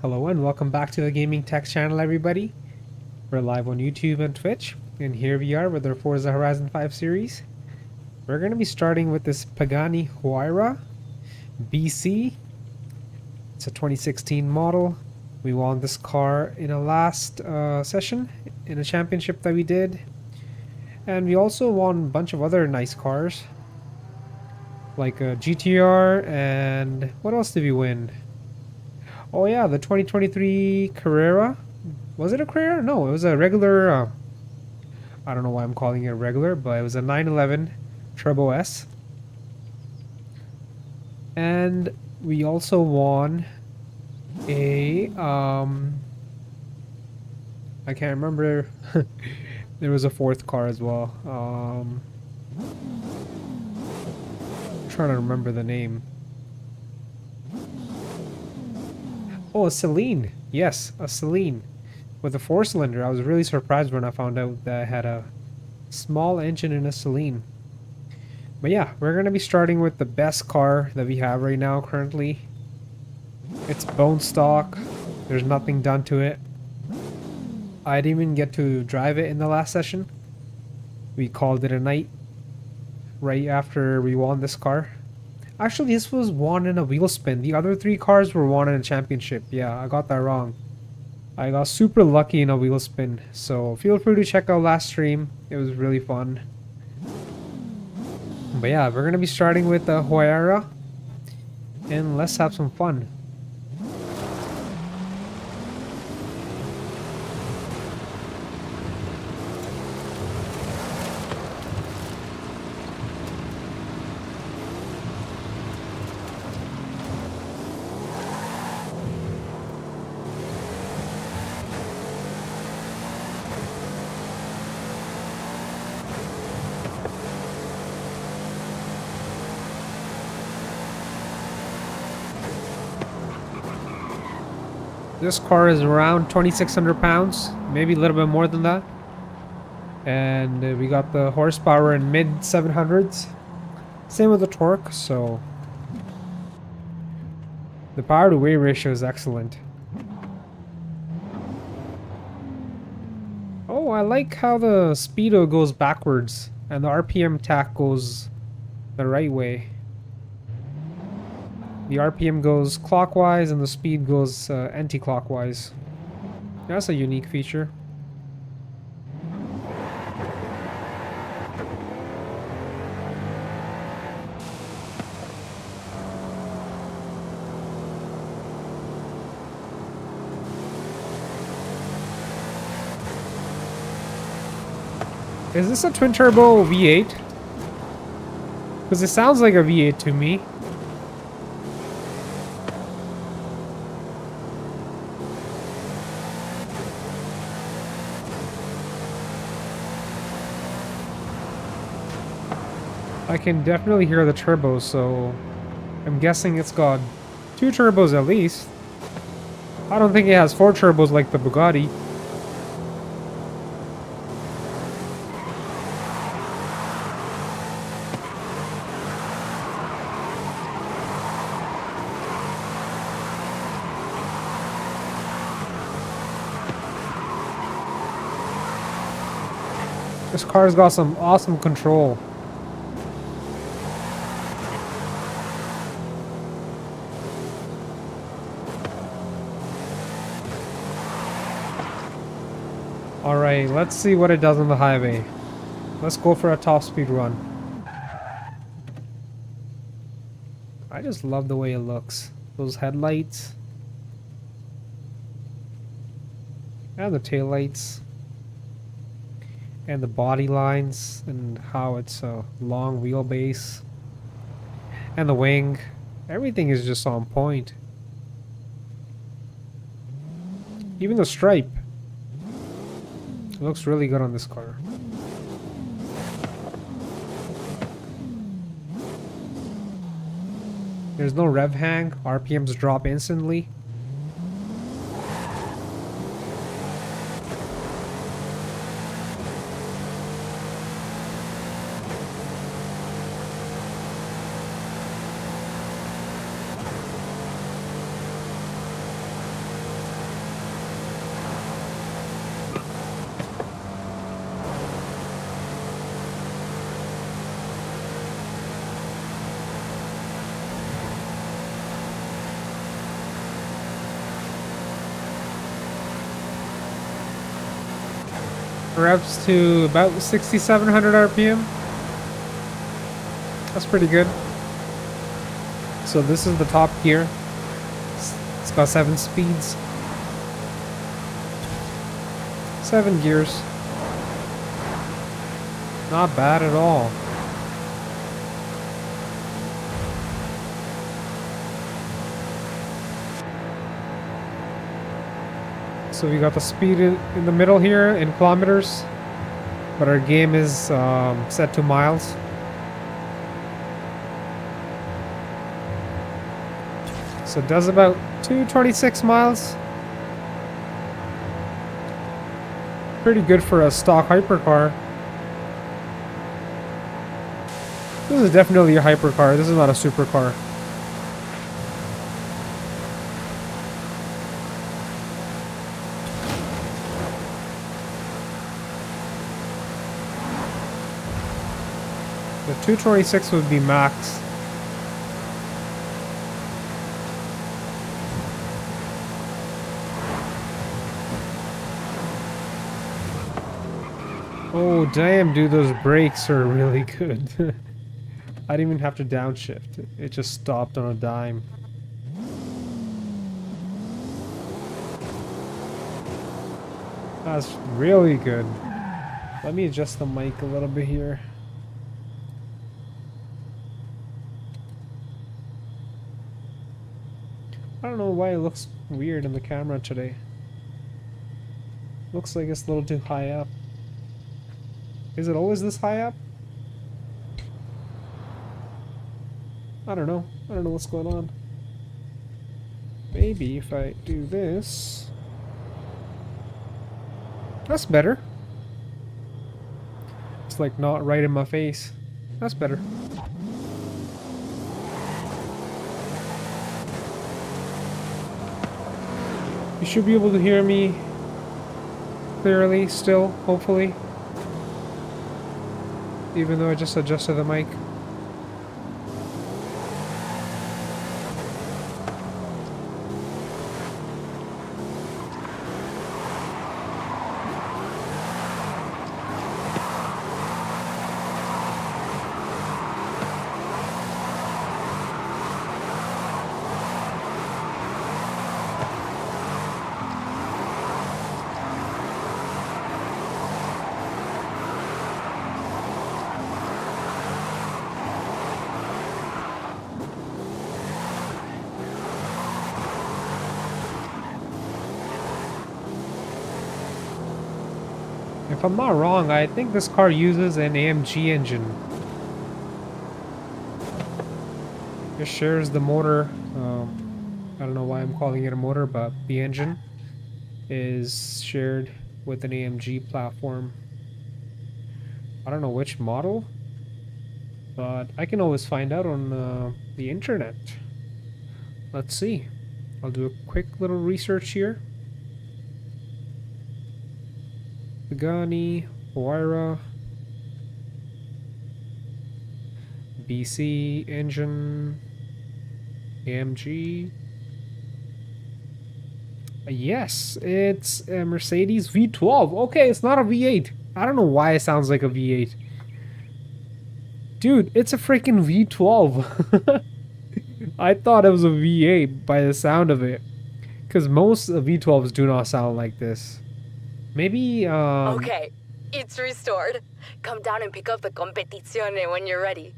Hello and welcome back to the Gaming Tech channel, everybody. We're live on YouTube and Twitch, and here we are with our Forza Horizon 5 series. We're going to be starting with this Pagani Huayra BC. It's a 2016 model. We won this car in a last session in a championship that we did. And we also won a bunch of other nice cars, like a GTR, and what else did we win? Oh yeah, the 2023 Carrera. Was it a Carrera? No, it was a regular, I don't know why I'm calling it regular, but it was a 911 Turbo S. And we also won a, I can't remember, there was a fourth car as well. I'm trying to remember the name. Oh, a Celine. Yes, a Celine with a 4-cylinder. I was really surprised when I found out that I had a small engine in a Celine. But yeah, we're going to be starting with the best car that we have right now currently. It's bone stock. There's nothing done to it. I didn't even get to drive it in the last session. We called it a night right after we won this car. Actually, this was won in a wheel spin. The other 3 cars were won in a championship. Yeah, I got that wrong. I got super lucky in a wheel spin. So feel free to check out last stream. It was really fun. But yeah, we're going to be starting with the Huayra. And let's have some fun. This car is around 2,600 pounds, maybe a little bit more than that. And we got the horsepower in mid 700s. Same with the torque, so the power to weight ratio is excellent. Oh, I like how the speedo goes backwards and the RPM tack goes the right way. The RPM goes clockwise and the speed goes anti-clockwise. That's a unique feature. Is this a twin turbo V8? Because it sounds like a V8 to me. I can definitely hear the turbos, so I'm guessing it's got 2 turbos at least. I don't think it has 4 turbos like the Bugatti. This car's got some awesome control. Alright, let's see what it does on the highway. Let's go for a top speed run. I just love the way it looks. Those headlights. And the taillights. And the body lines. And how it's a long wheelbase. And the wing. Everything is just on point. Even the stripe. It looks really good on this car. There's no rev hang. RPMs drop instantly. Revs to about 6,700 RPM. That's pretty good. So this is the top gear. It's got 7 speeds. 7 gears. Not bad at all. So we got the speed in the middle here in kilometers, but our game is set to miles. So it does about 226 miles. Pretty good for a stock hypercar. This is definitely a hypercar. This is not a supercar. The 226 would be max. Oh damn, dude, those brakes are really good. I didn't even have to downshift. It just stopped on a dime. That's really good. Let me adjust the mic a little bit here. I don't know why it looks weird in the camera today. Looks like it's a little too high up. Is it always this high up? I don't know. I don't know what's going on. Maybe if I do this... That's better. It's like not right in my face. That's better. You should be able to hear me clearly still, hopefully. Even though I just adjusted the mic. If I'm not wrong, I think this car uses an AMG engine. It shares the motor. I don't know why I'm calling it a motor, but the engine is shared with an AMG platform. I don't know which model, but I can always find out on the internet. Let's see. I'll do a quick little research here. Pagani, Huayra, BC engine, AMG. Yes, it's a Mercedes V12. Okay, it's not a V8. I don't know why it sounds like a V8. Dude, it's a freaking V12. I thought it was a V8 by the sound of it. Because most V12s do not sound like this. Maybe, Okay, it's restored. Come down and pick up the competizione when you're ready.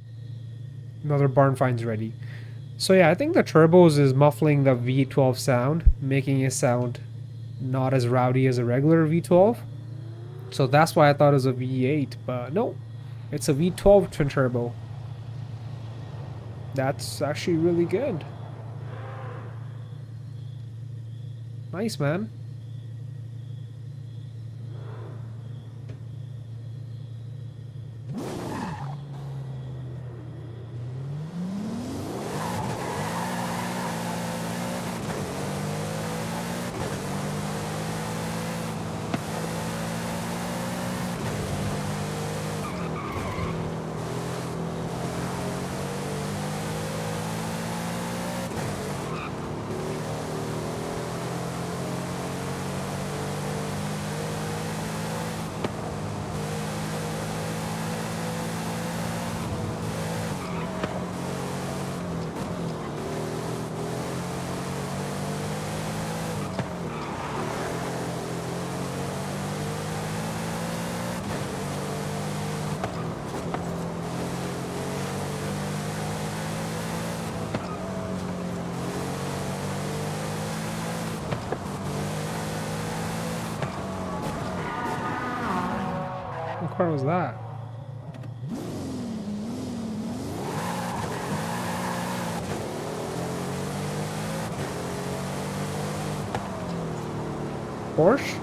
Another barn find's ready. So yeah, I think the turbos is muffling the V12 sound, making it sound not as rowdy as a regular V12. So that's why I thought it was a V8, but no, it's a V12 twin turbo. That's actually really good. Nice, man. car was that? Porsche?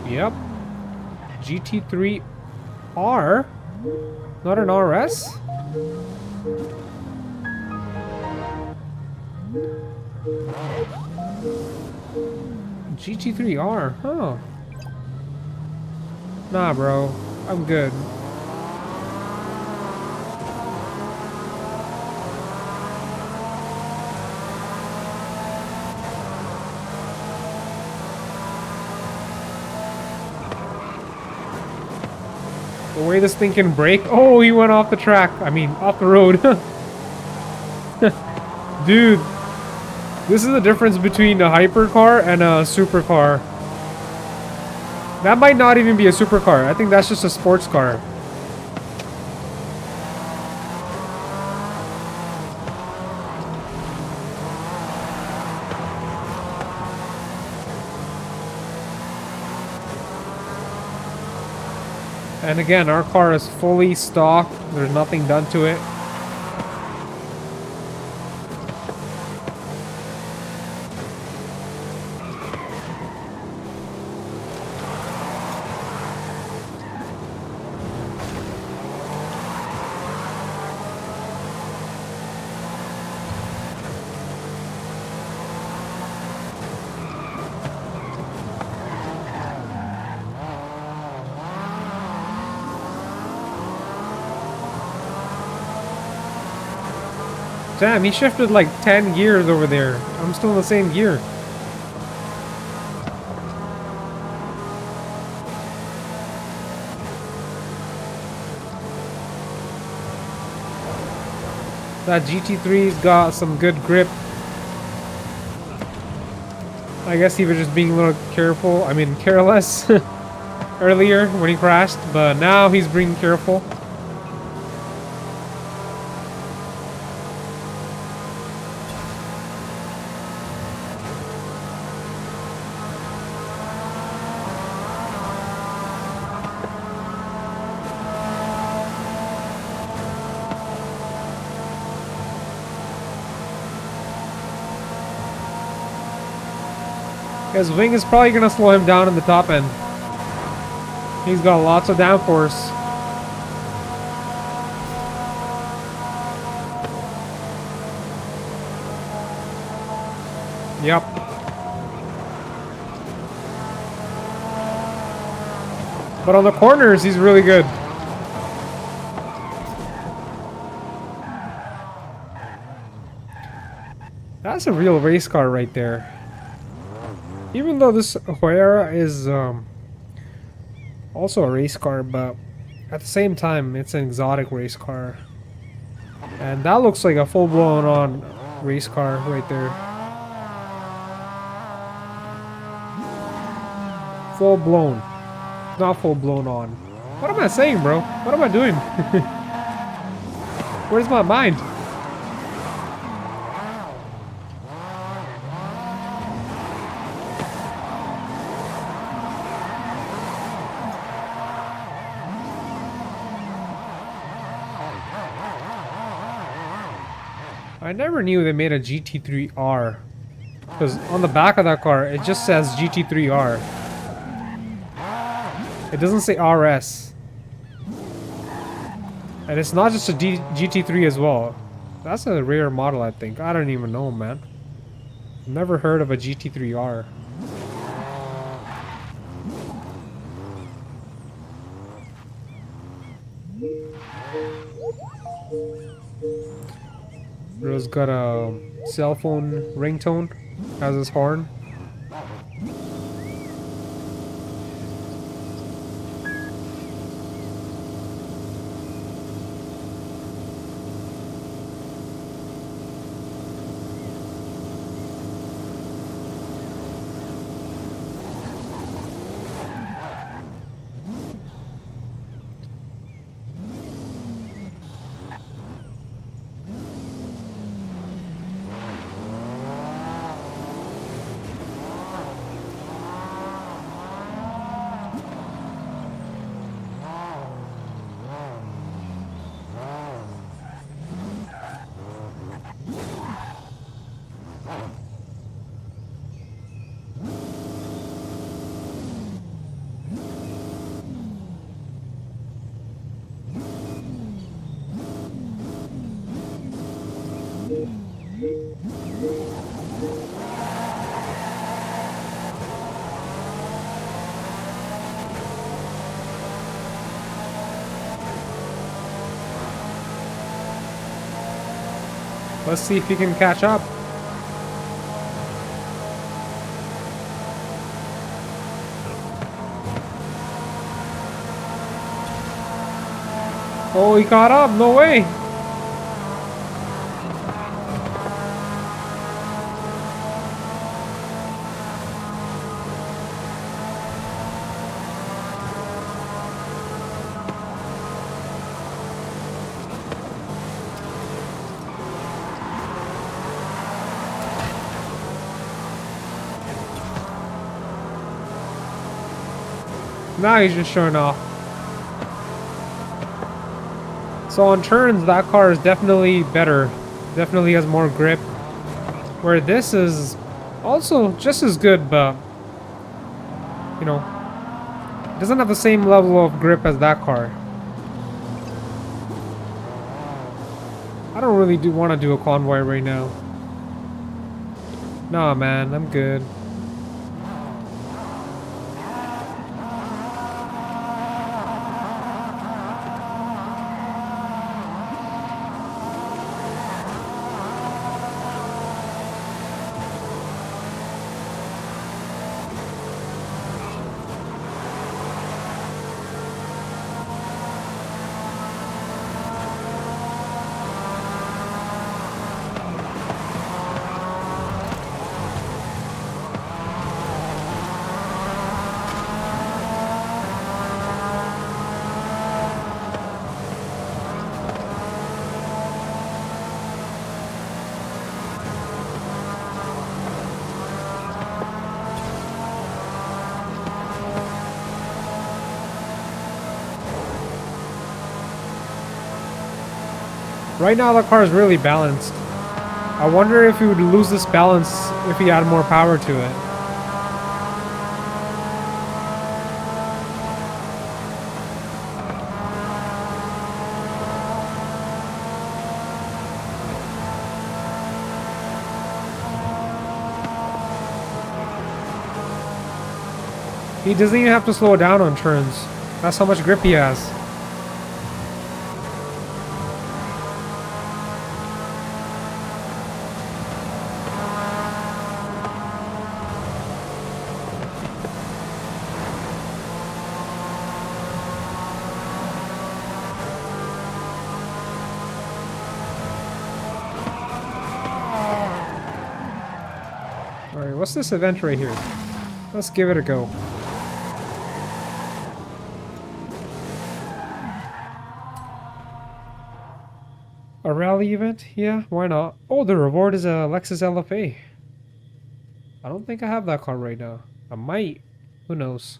Yep. GT3R? Not an RS? GT3R, huh? Nah, bro. I'm good. The way this thing can brake. Oh, he went off the track. I mean, off the road. Dude. This is the difference between a hypercar and a supercar. That might not even be a supercar. I think that's just a sports car. And again, our car is fully stock. There's nothing done to it. Damn, he shifted like 10 gears over there. I'm still in the same gear. That GT3's got some good grip. I guess he was just being a little careful. I mean, careless earlier when he crashed, but now he's being careful. His wing is probably going to slow him down in the top end. He's got lots of downforce. Yep. But on the corners, he's really good. That's a real race car right there. Even though this Huayra is also a race car, but at the same time, it's an exotic race car. And that looks like a full-blown on race car right there. Full-blown. Not full-blown on. What am I saying, bro? What am I doing? Where's my mind? I never knew they made a GT3R. Because on the back of that car, it just says GT3R. It doesn't say RS. And it's not just a GT3 as well. That's a rare model, I think. I don't even know, man. Never heard of a GT3R. Bro's got a cell phone ringtone, has his horn. Let's see if he can catch up. Oh, he caught up. No way. Now he's just showing off. So on turns, that car is definitely better. Definitely has more grip. Where this is also just as good, but you know, doesn't have the same level of grip as that car. I don't really want to do a convoy right now. Nah, man, I'm good. Right now the car is really balanced. I wonder if he would lose this balance if he added more power to it. He doesn't even have to slow down on turns. That's how much grip he has. Alright, what's this event right here? Let's give it a go. A rally event? Yeah, why not? Oh, the reward is a Lexus LFA. I don't think I have that car right now. I might. Who knows?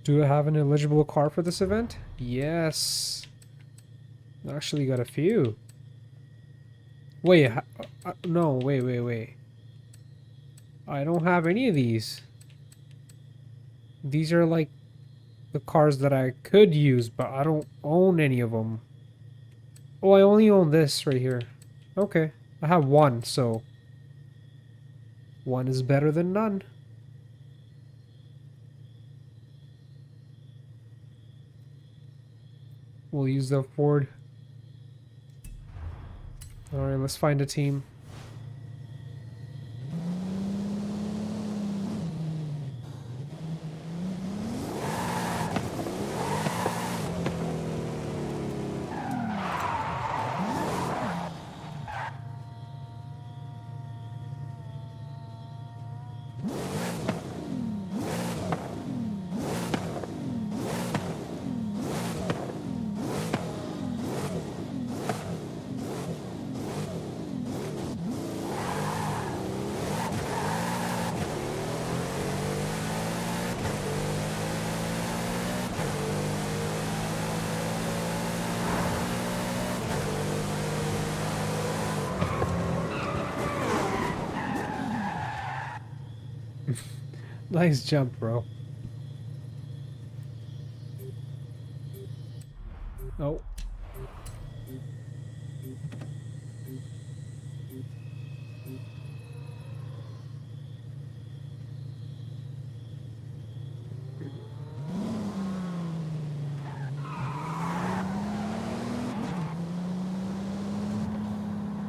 Do I have an eligible car for this event? Yes. I actually got a few. Wait, no, wait. I don't have any of these. These are like the cars that I could use, but I don't own any of them. Oh, I only own this right here. Okay. I have one, so one is better than none. We'll use the Ford. Alright, let's find a team. Nice jump, bro. Oh.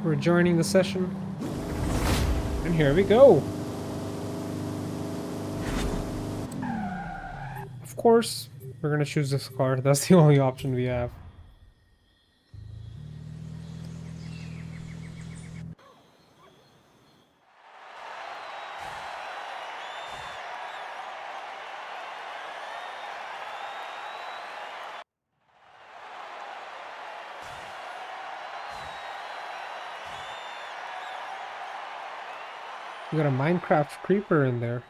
We're joining the session. And here we go. Of course, we're gonna choose this car. That's the only option we have. We got a Minecraft creeper in there.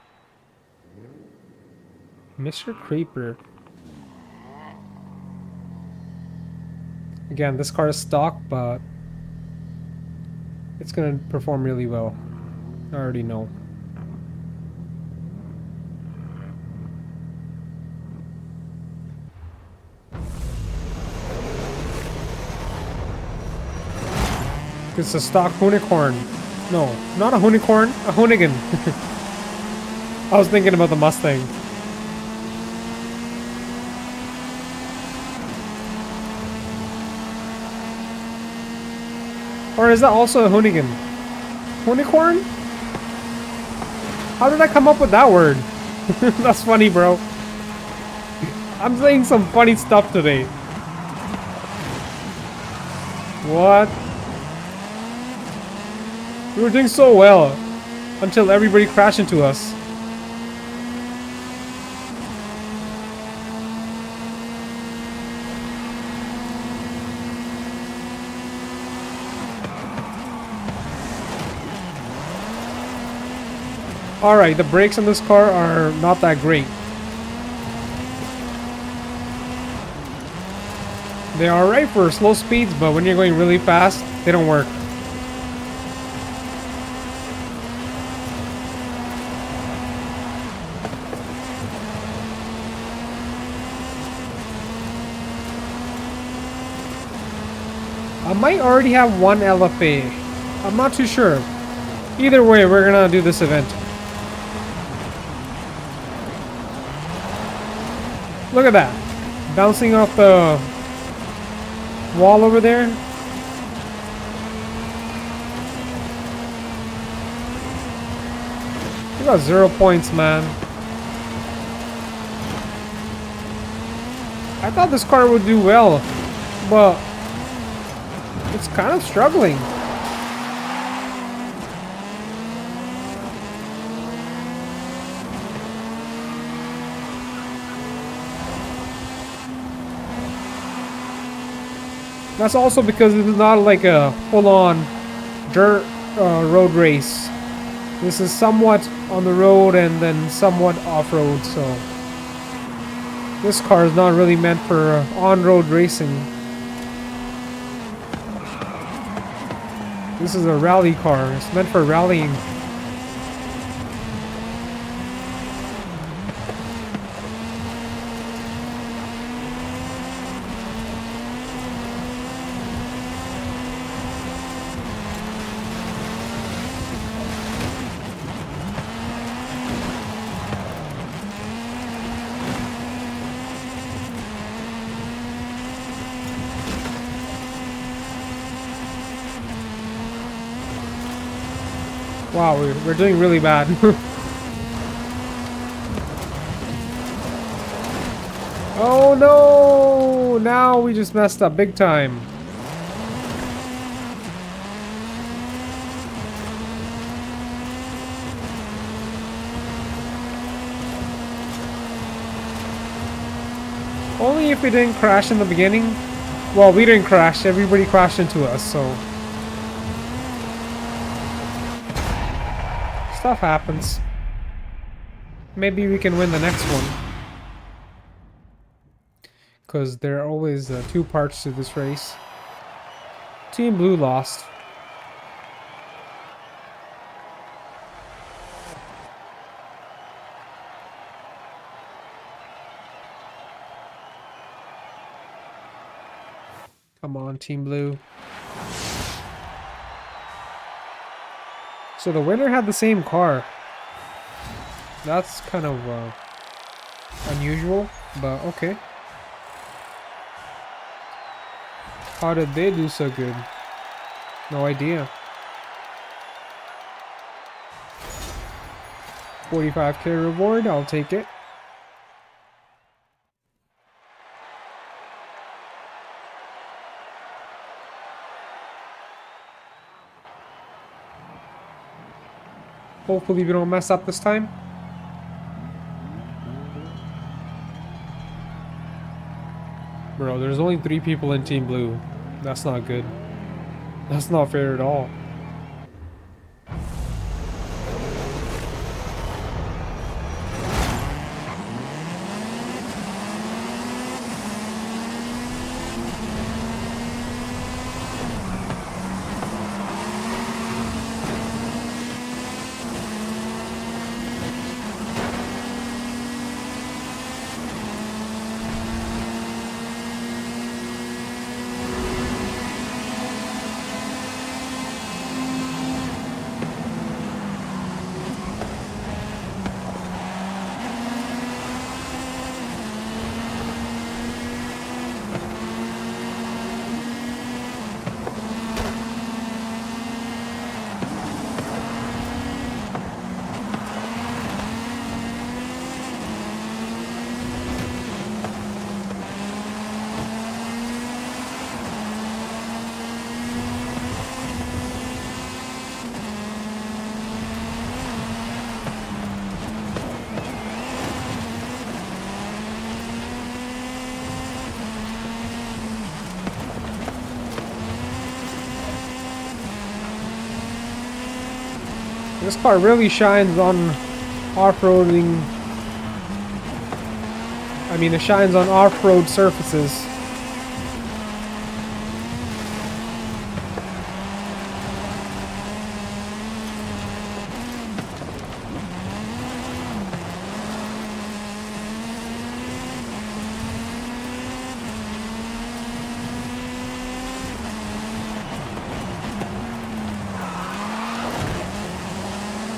Mr. Creeper. Again, this car is stock, but it's gonna perform really well. I already know. It's a stock unicorn. No, not a unicorn, a Hoonigan. I was thinking about the Mustang. Or is that also a Hoonigan? Unicorn? How did I come up with that word? That's funny, bro. I'm saying some funny stuff today. What? We were doing so well until everybody crashed into us. Alright, the brakes on this car are not that great. They are alright for slow speeds, but when you're going really fast, they don't work. I might already have one LFA. I'm not too sure. Either way, we're gonna do this event. Look at that. Bouncing off the wall over there. We got 0 points, man. I thought this car would do well, but it's kind of struggling. That's also because this is not like a full-on dirt road race. This is somewhat on the road and then somewhat off-road, so this car is not really meant for on-road racing. This is a rally car. It's meant for rallying. Wow, we're doing really bad. Oh no! Now we just messed up big time. Only if we didn't crash in the beginning. Well, we didn't crash. Everybody crashed into us, so stuff happens. Maybe we can win the next one. Because there are always two parts to this race. Team Blue lost. Come on, Team Blue. So the winner had the same car. That's kind of unusual, but okay. How did they do so good? No idea. 45k reward, I'll take it. Hopefully we don't mess up this time. Bro, there's only 3 people in Team Blue. That's not good. That's not fair at all. This car really shines on off-roading. I mean, it shines on off-road surfaces.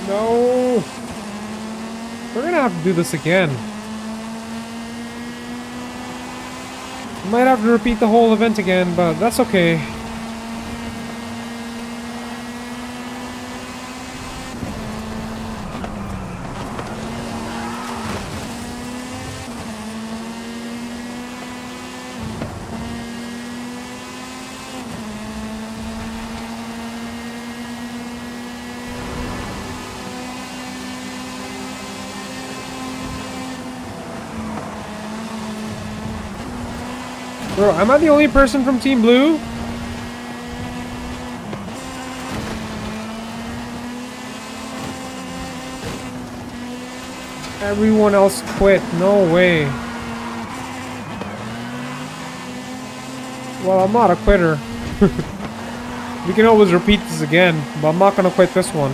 No! We're gonna have to do this again. We might have to repeat the whole event again, but that's okay. Bro, am I the only person from Team Blue? Everyone else quit. No way. Well, I'm not a quitter. We can always repeat this again, but I'm not gonna quit this one.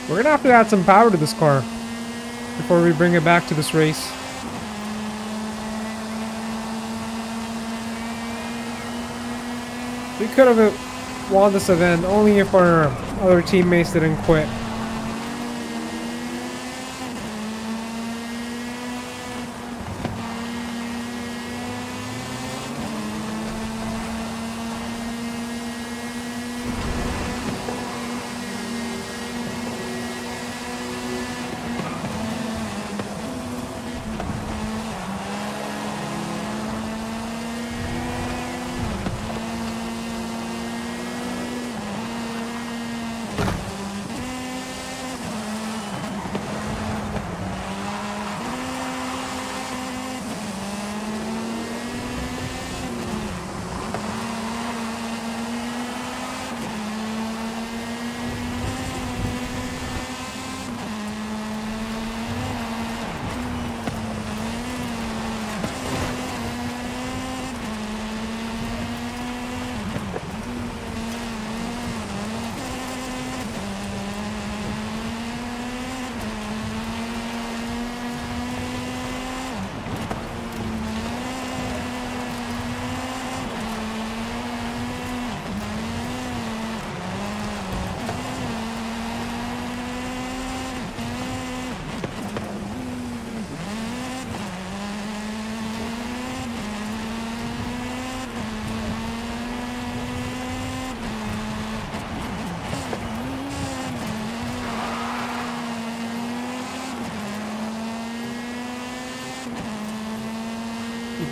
We're gonna have to add some power to this car before we bring it back to this race. We could have won this event only if our other teammates didn't quit.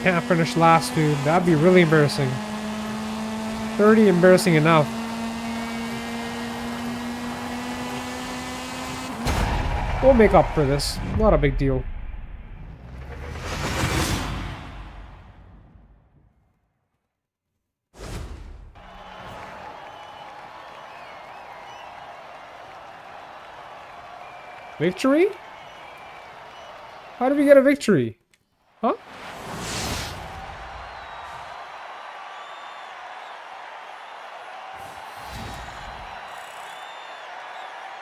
Can't finish last, dude. That'd be really embarrassing. 30 embarrassing enough. We'll make up for this. Not a big deal. Victory? How did we get a victory? Huh?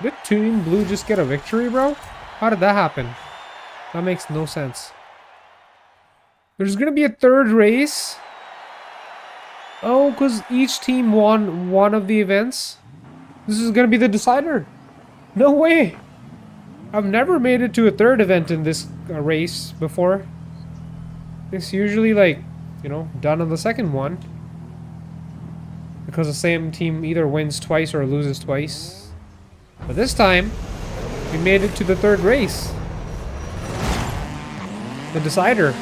Did Team Blue just get a victory, bro? How did that happen? That makes no sense. There's gonna be a third race? Oh, because each team won one of the events? This is gonna be the decider? No way! I've never made it to a third event in this race before. It's usually like, you know, done on the second one. Because the same team either wins twice or loses twice. But this time, we made it to the third race. The decider.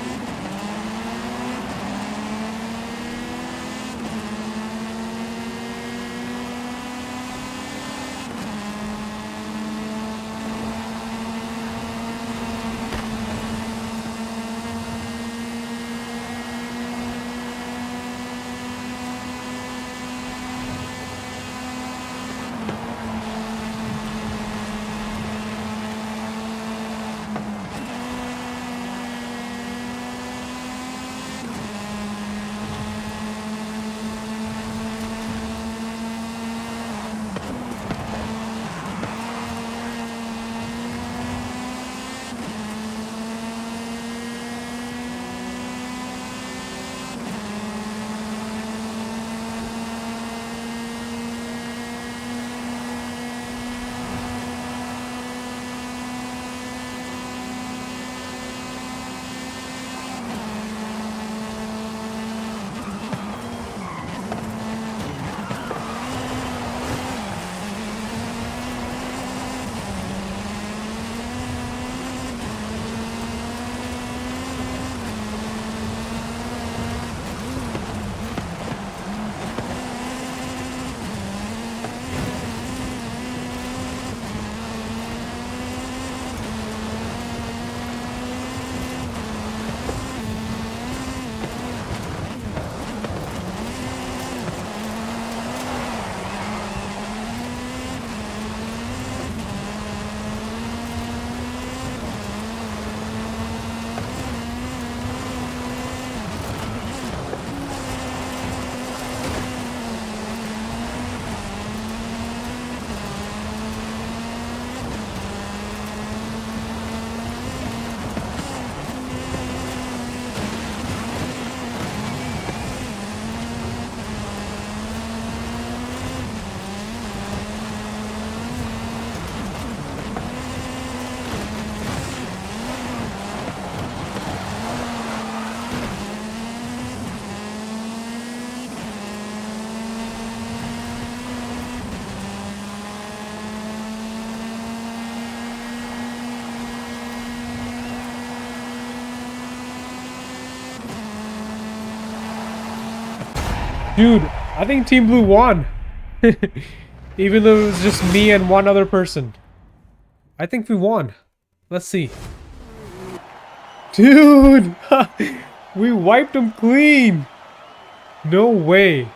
Dude, I think Team Blue won. Even though it was just me and one other person. I think we won. Let's see. Dude! We wiped them clean! No way.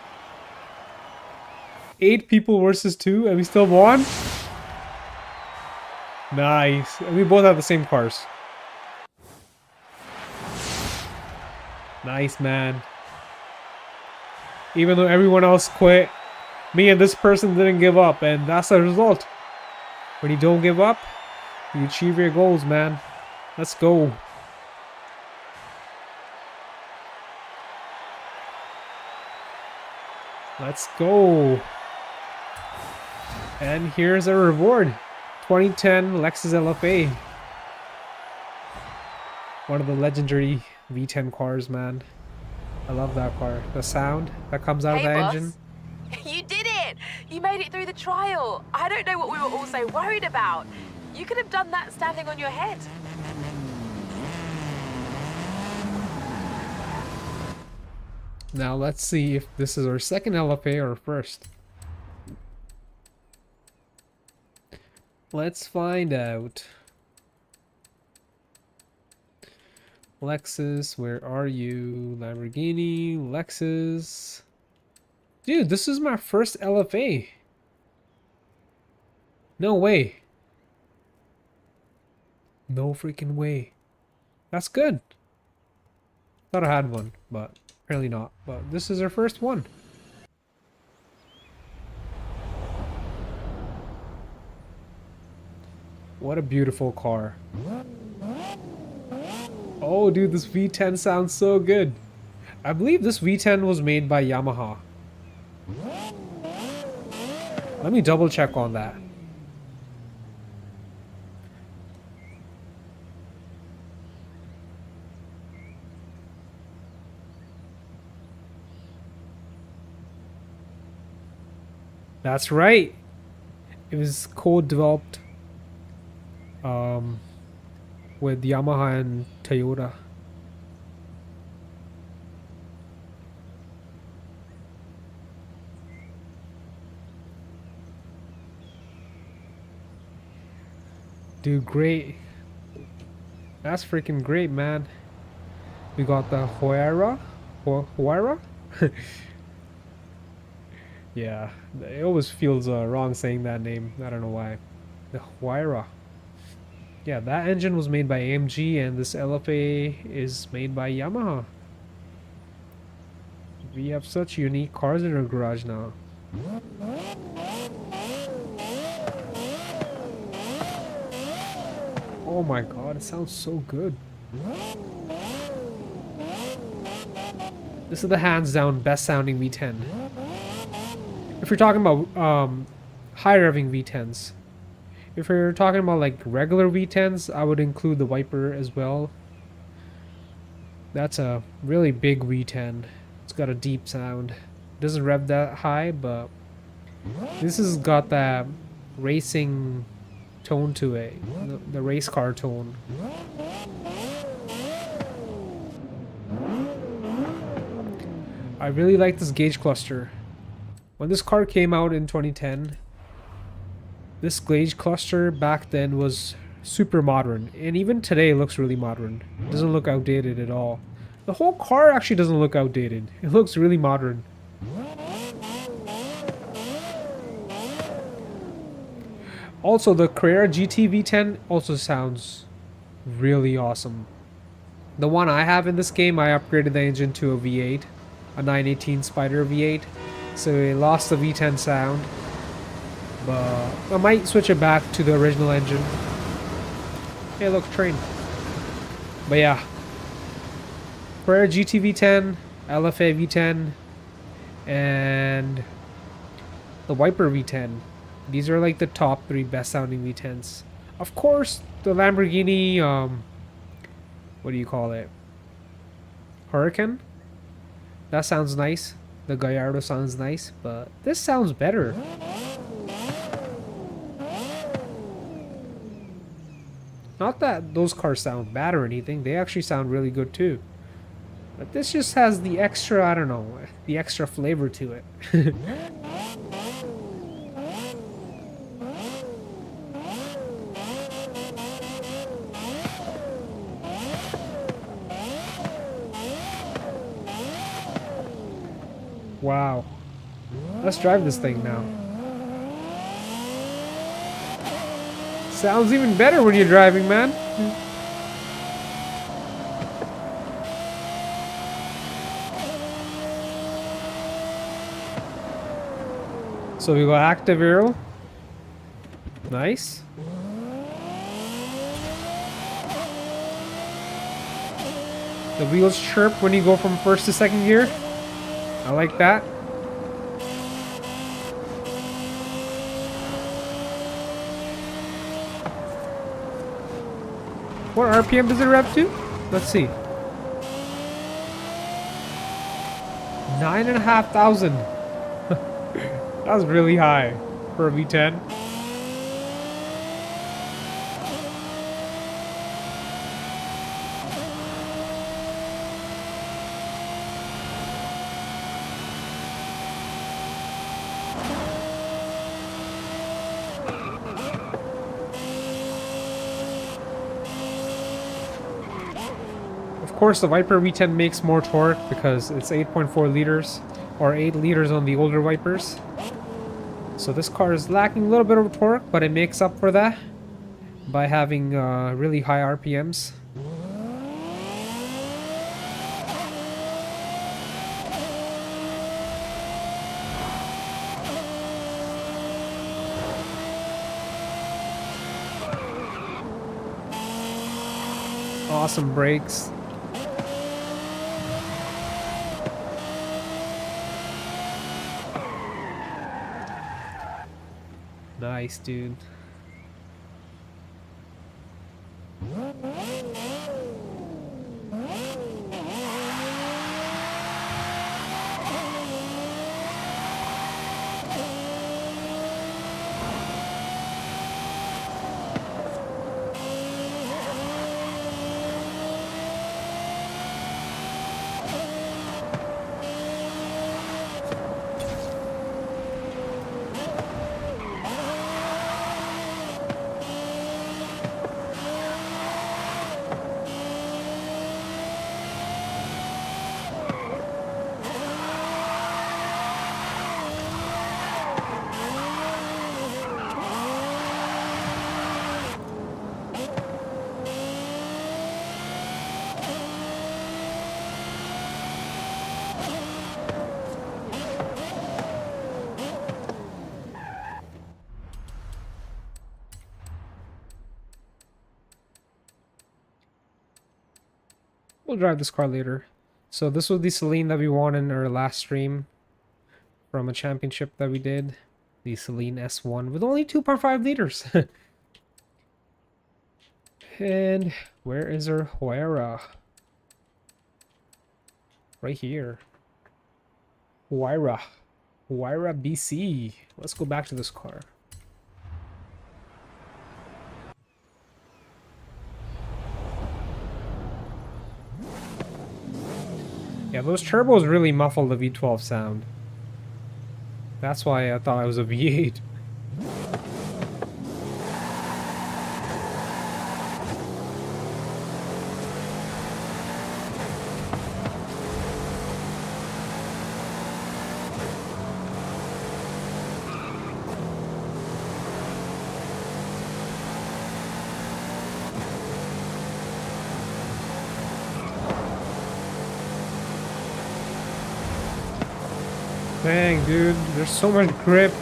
8 people versus 2 and we still won? Nice. And we both have the same cars. Nice, man. Even though everyone else quit, me and this person didn't give up, and that's the result. When you don't give up, you achieve your goals, man. Let's go. Let's go. And here's a reward. 2010 Lexus LFA. One of the legendary V10 cars, man. I love that car. The sound that comes out of the engine. You did it! You made it through the trial. I don't know what we were all so worried about. You could have done that standing on your head. Now let's see if this is our second LFA or first. Let's find out. Lexus, where are you? Lamborghini, Lexus. Dude, this is my first LFA. No way. No freaking way. That's good. Thought I had one, but apparently not. But this is our first one. What a beautiful car. Oh, dude, this V10 sounds so good. I believe this V10 was made by Yamaha. Let me double check on that. That's right. It was co-developed with Yamaha and Toyota. Dude, great. That's freaking great, man. We got the Huayra? Huayra? Yeah, it always feels wrong saying that name. I don't know why. The Huayra. Yeah, that engine was made by AMG and this LFA is made by Yamaha. We have such unique cars in our garage now. Oh my god, it sounds so good. This is the hands down best sounding V10. If you're talking about high revving V10s. If you're talking about like regular V10s, I would include the Viper as well. That's a really big V10. It's got a deep sound. Doesn't rev that high, but this has got that racing tone to it. The race car tone. I really like this gauge cluster. When this car came out in 2010, this gauge cluster back then was super modern, and even today it looks really modern. It doesn't look outdated at all. The whole car actually doesn't look outdated. It looks really modern. Also, the Carrera GT V10 also sounds really awesome. The one I have in this game, I upgraded the engine to a V8, a 918 Spider V8, so it lost the V10 sound. But I might switch it back to the original engine. Hey, look, train. But yeah, Carrera GT V10, LFA V10, and the Viper V10. These are like the top 3 best sounding V10s. Of course, the Lamborghini, what do you call it? Huracan? That sounds nice. The Gallardo sounds nice, but this sounds better. Not that those cars sound bad or anything, they actually sound really good too. But this just has the extra, I don't know, the extra flavor to it. Wow. Let's drive this thing now. Sounds even better when you're driving, man. So we go active aero. Nice. The wheels chirp when you go from first to second gear. I like that. What RPM does it rev to? Let's see. 9,500. That was really high for a V10. course, the Viper V10 makes more torque because it's 8.4 liters, or 8 liters on the older Vipers. So this car is lacking a little bit of torque, but it makes up for that by having really high RPMs. Awesome brakes. Nice, dude. We'll drive this car later. So this was the Celine that we won in our last stream from a championship that we did. The Celine S1 with only 2.5 liters. And where is our Huayra? Right here. Huayra. Huayra BC. Let's go back to this car. Yeah, those turbos really muffle the V12 sound. That's why I thought it was a V8. Dang, dude, there's so much grip.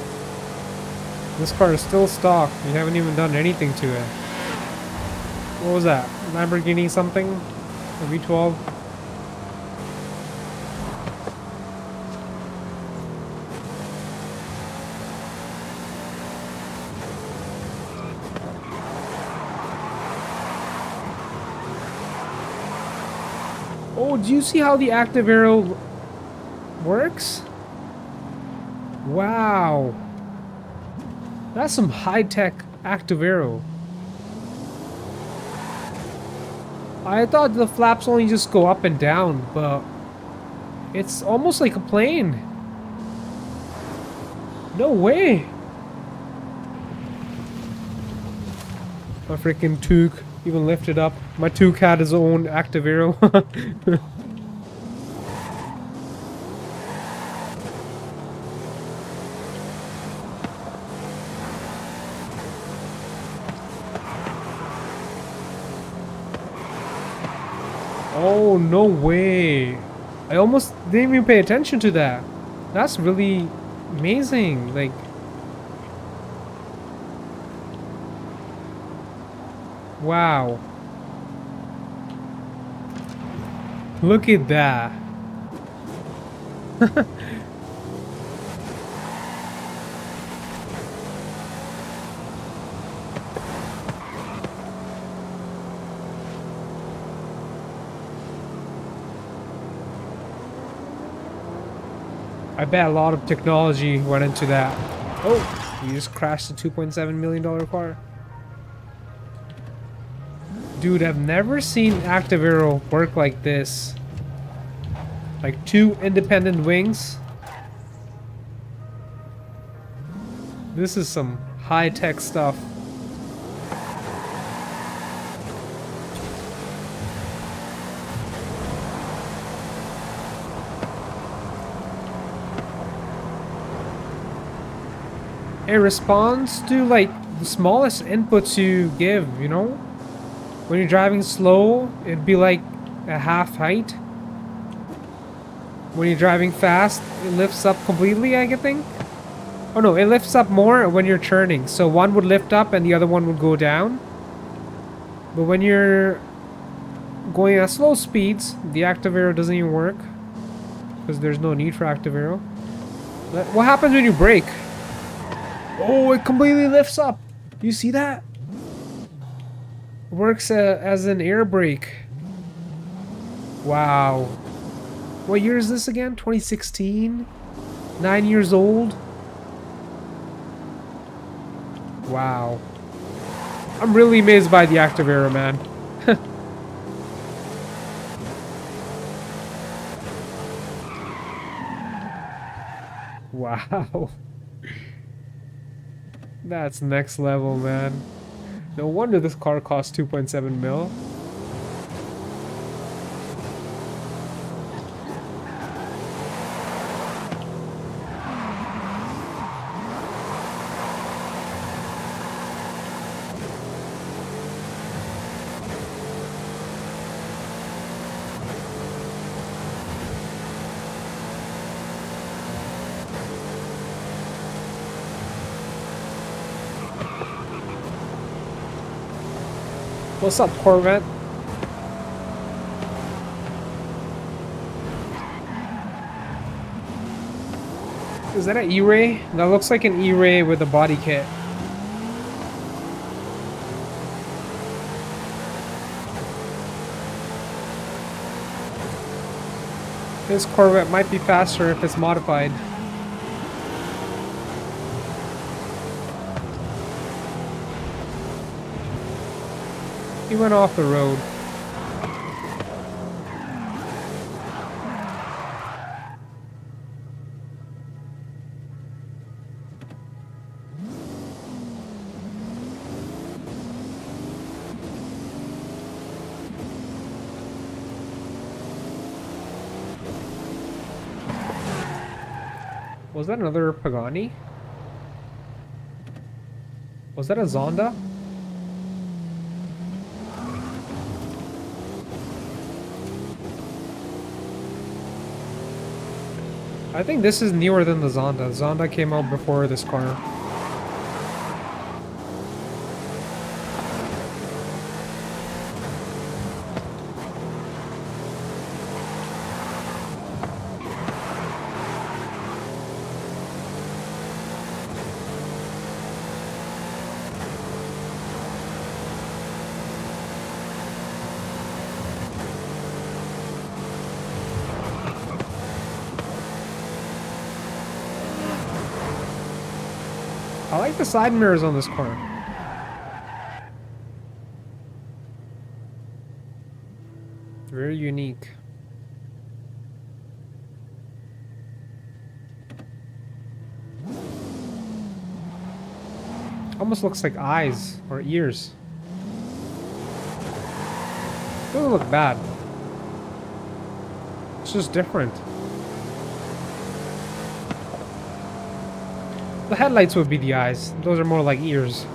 This car is still stock. We haven't even done anything to it. What was that? Lamborghini something? A V12? Oh, do you see how the active arrow works? Wow. That's some high-tech active arrow. I thought the flaps only just go up and down, but it's almost like a plane. No way. My freaking toque even lifted up. My toque had his own active arrow. Oh, no way. I almost didn't even pay attention to that. That's really amazing. Like, wow. Look at that. I bet a lot of technology went into that. Oh, we just crashed a $2.7 million car. Dude, I've never seen active arrow work like this. Like 2 independent wings. This is some high-tech stuff. it responds to like the smallest inputs you give, you know? When you're driving slow, it'd be like a half height. When you're driving fast, it lifts up completely, I think. Oh no, it lifts up more when you're turning. So one would lift up and the other one would go down. But when you're going at slow speeds, the active arrow doesn't even work. Because there's no need for active arrow. What happens when you brake? Oh, it completely lifts up. You see that? It works as an air brake. Wow. What year is this again? 2016? 9 years old? Wow. I'm really amazed by the active arrow, man. Wow. That's next level, man. No wonder this car costs 2.7 mil. What's up, Corvette? Is that an E-Ray? That looks like an E-Ray with a body kit. This Corvette might be faster if it's modified. He went off the road. Was that another Pagani? Was that a Zonda? I think this is newer than the Zonda. Zonda came out before this car. I like the side mirrors on this car. Very unique. Almost looks like eyes or ears. Doesn't look bad. It's just different. The headlights would be the eyes. Those are more like ears.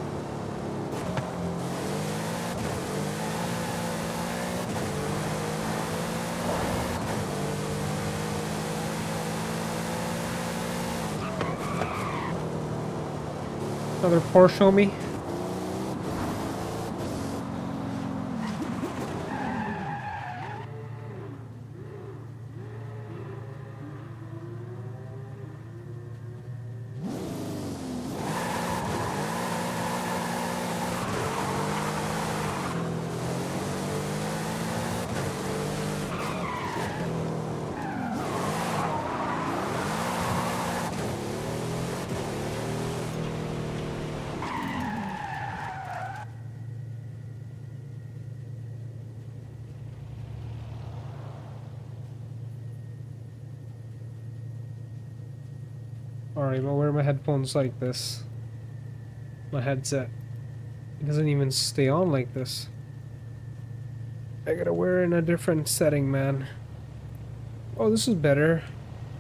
Another Porsche on me. Alright, I'll wear my headphones like this. My headset. It doesn't even stay on like this. I gotta wear it in a different setting, man. Oh, this is better.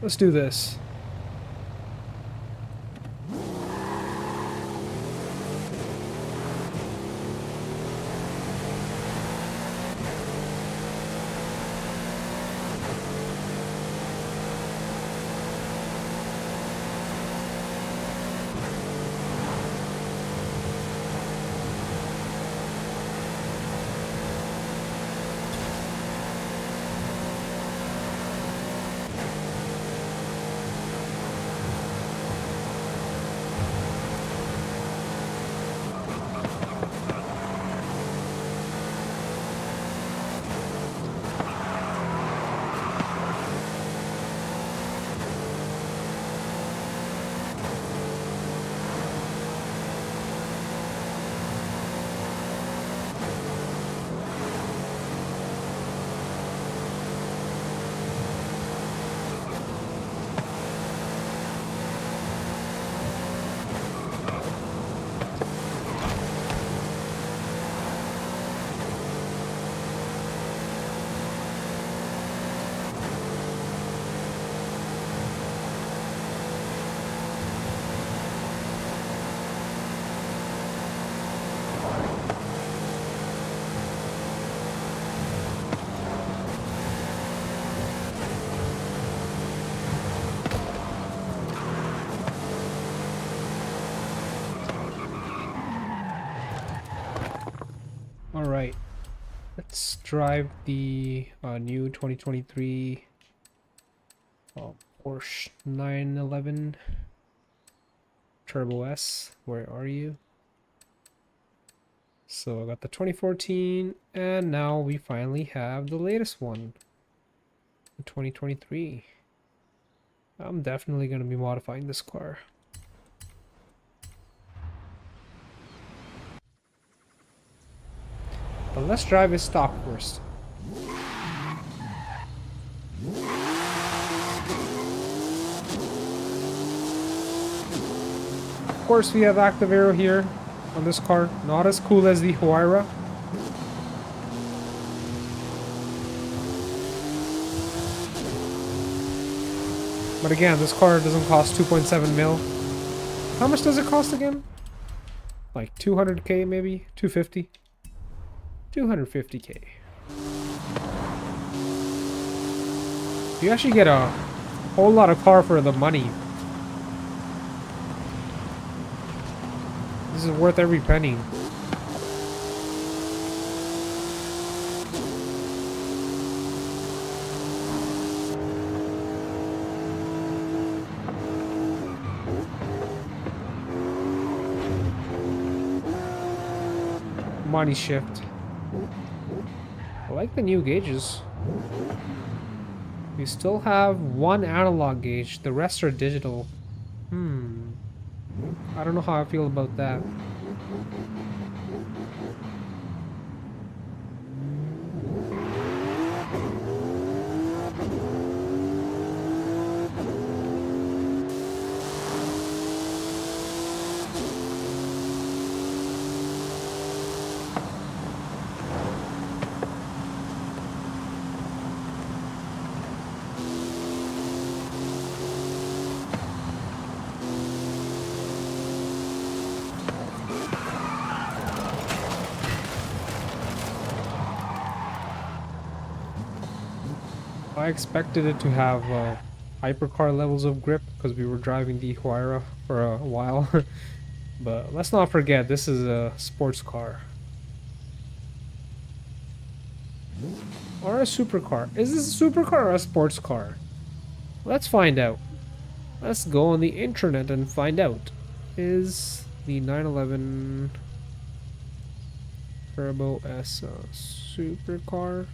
Let's do this. Alright, let's drive the new 2023 Porsche 911 Turbo S. Where are you? So I got the 2014, and now we finally have the latest one, the 2023. I'm definitely going to be modifying this car. But let's drive it stock first. Of course, we have active aero here on this car. Not as cool as the Huayra. But again, this car doesn't cost 2.7 mil. How much does it cost again? Like 200k maybe? 250? 250k. You actually get a whole lot of car for the money. This is worth every penny. Money shift. I like the new gauges. We still have one analog gauge, the rest are digital. I don't know how I feel about that. I expected it to have hypercar levels of grip because we were driving the Huayra for a while. But let's not forget, this is a sports car. Or a supercar. Is this a supercar or a sports car? Let's find out. Let's go on the internet and find out. Is the 911 Turbo S a supercar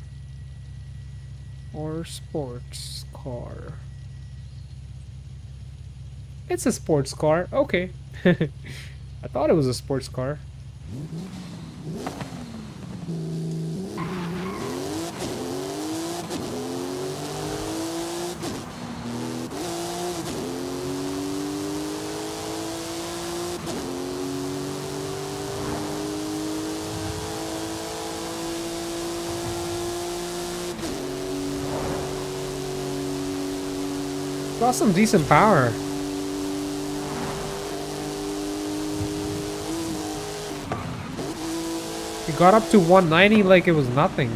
or sports car? It's a sports car. Okay. I thought it was a sports car. Got some decent power. It got up to 190 like it was nothing.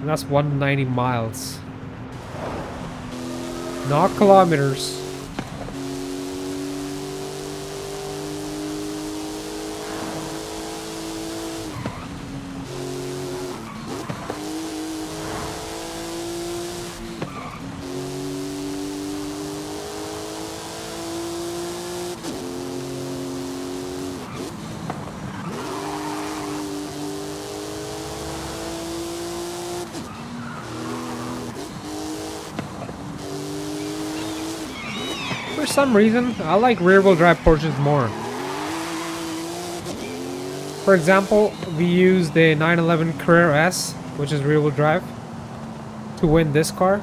And that's 190 miles. Not kilometers. For some reason, I like rear-wheel drive Porsches more. For example, we use the 911 Carrera S, which is rear-wheel drive, to win this car.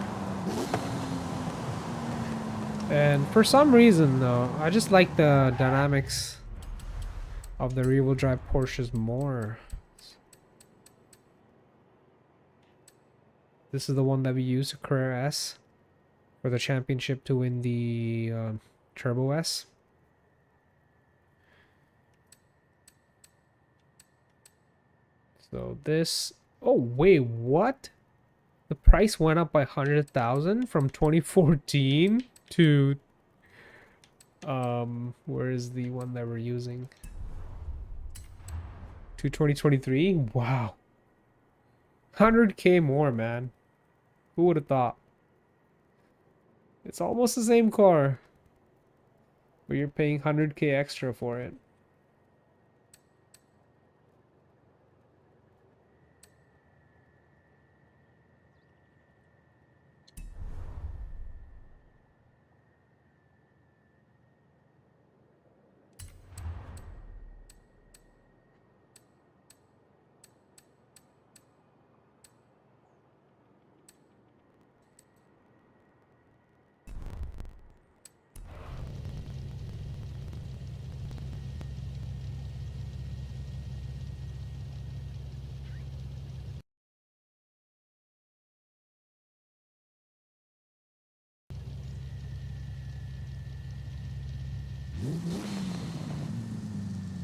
And for some reason, though, I just like the dynamics of the rear-wheel drive Porsches more. This is the one that we use, the Carrera S, for the championship to win the Turbo S. So this... Oh, wait, what? The price went up by 100,000 from 2014 to... where is the one that we're using? to 2023. Wow. 100k more, man. Who would have thought? It's almost the same car, but you're paying 100k extra for it.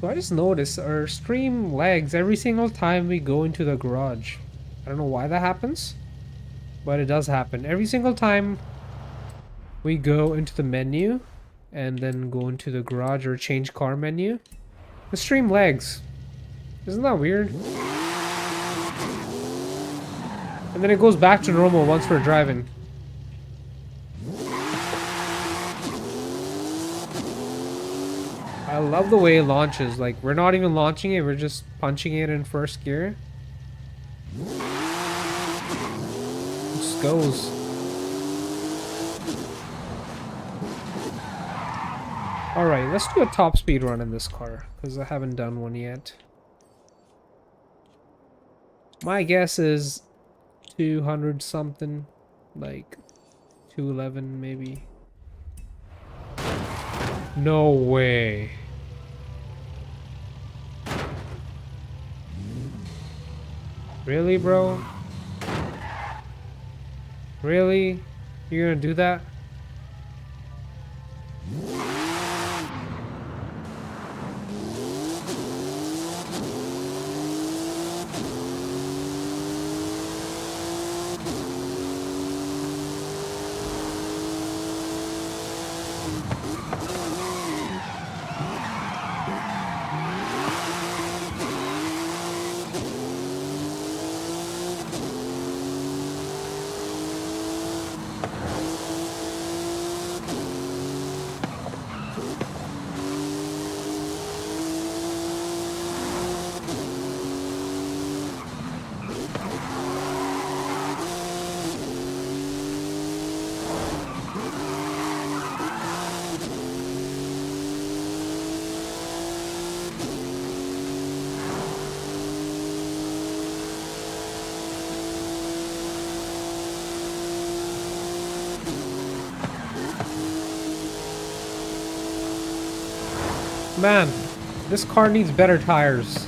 So I just noticed our stream lags every single time we go into the garage. I don't know why that happens, but it does happen. Every single time we go into the menu and then go into the garage or change car menu, the stream lags. Isn't that weird? And then it goes back to normal once we're driving. I love the way it launches. Like, we're not even launching it, we're just punching it in first gear. It just goes. Alright, let's do a top speed run in this car, because I haven't done one yet. My guess is 200 something, like 211 maybe. No way. Really, bro? Really? You're gonna do that? Man, this car needs better tires.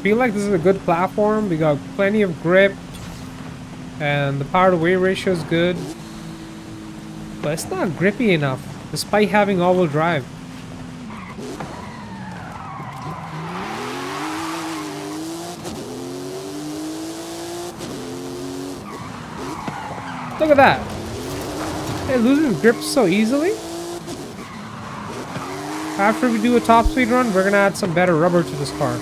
Feel like this is a good platform. We got plenty of grip, and the power to weight ratio is good, but it's not grippy enough, despite having all-wheel drive. Look at that! It loses grip so easily. After we do a top speed run, we're gonna add some better rubber to this car.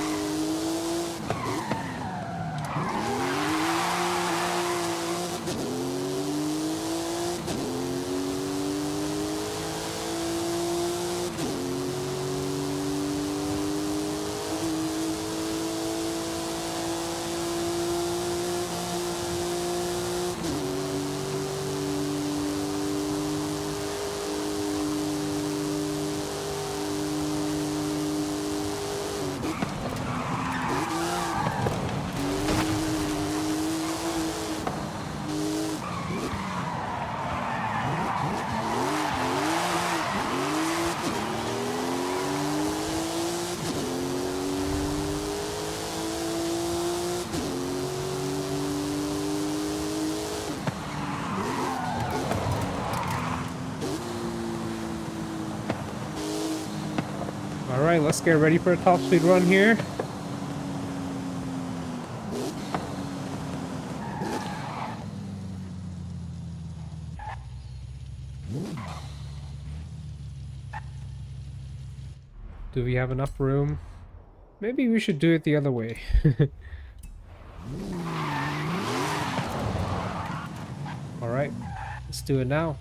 Alright, let's get ready for a top speed run here. Do we have enough room? Maybe we should do it the other way. Alright, let's do it now.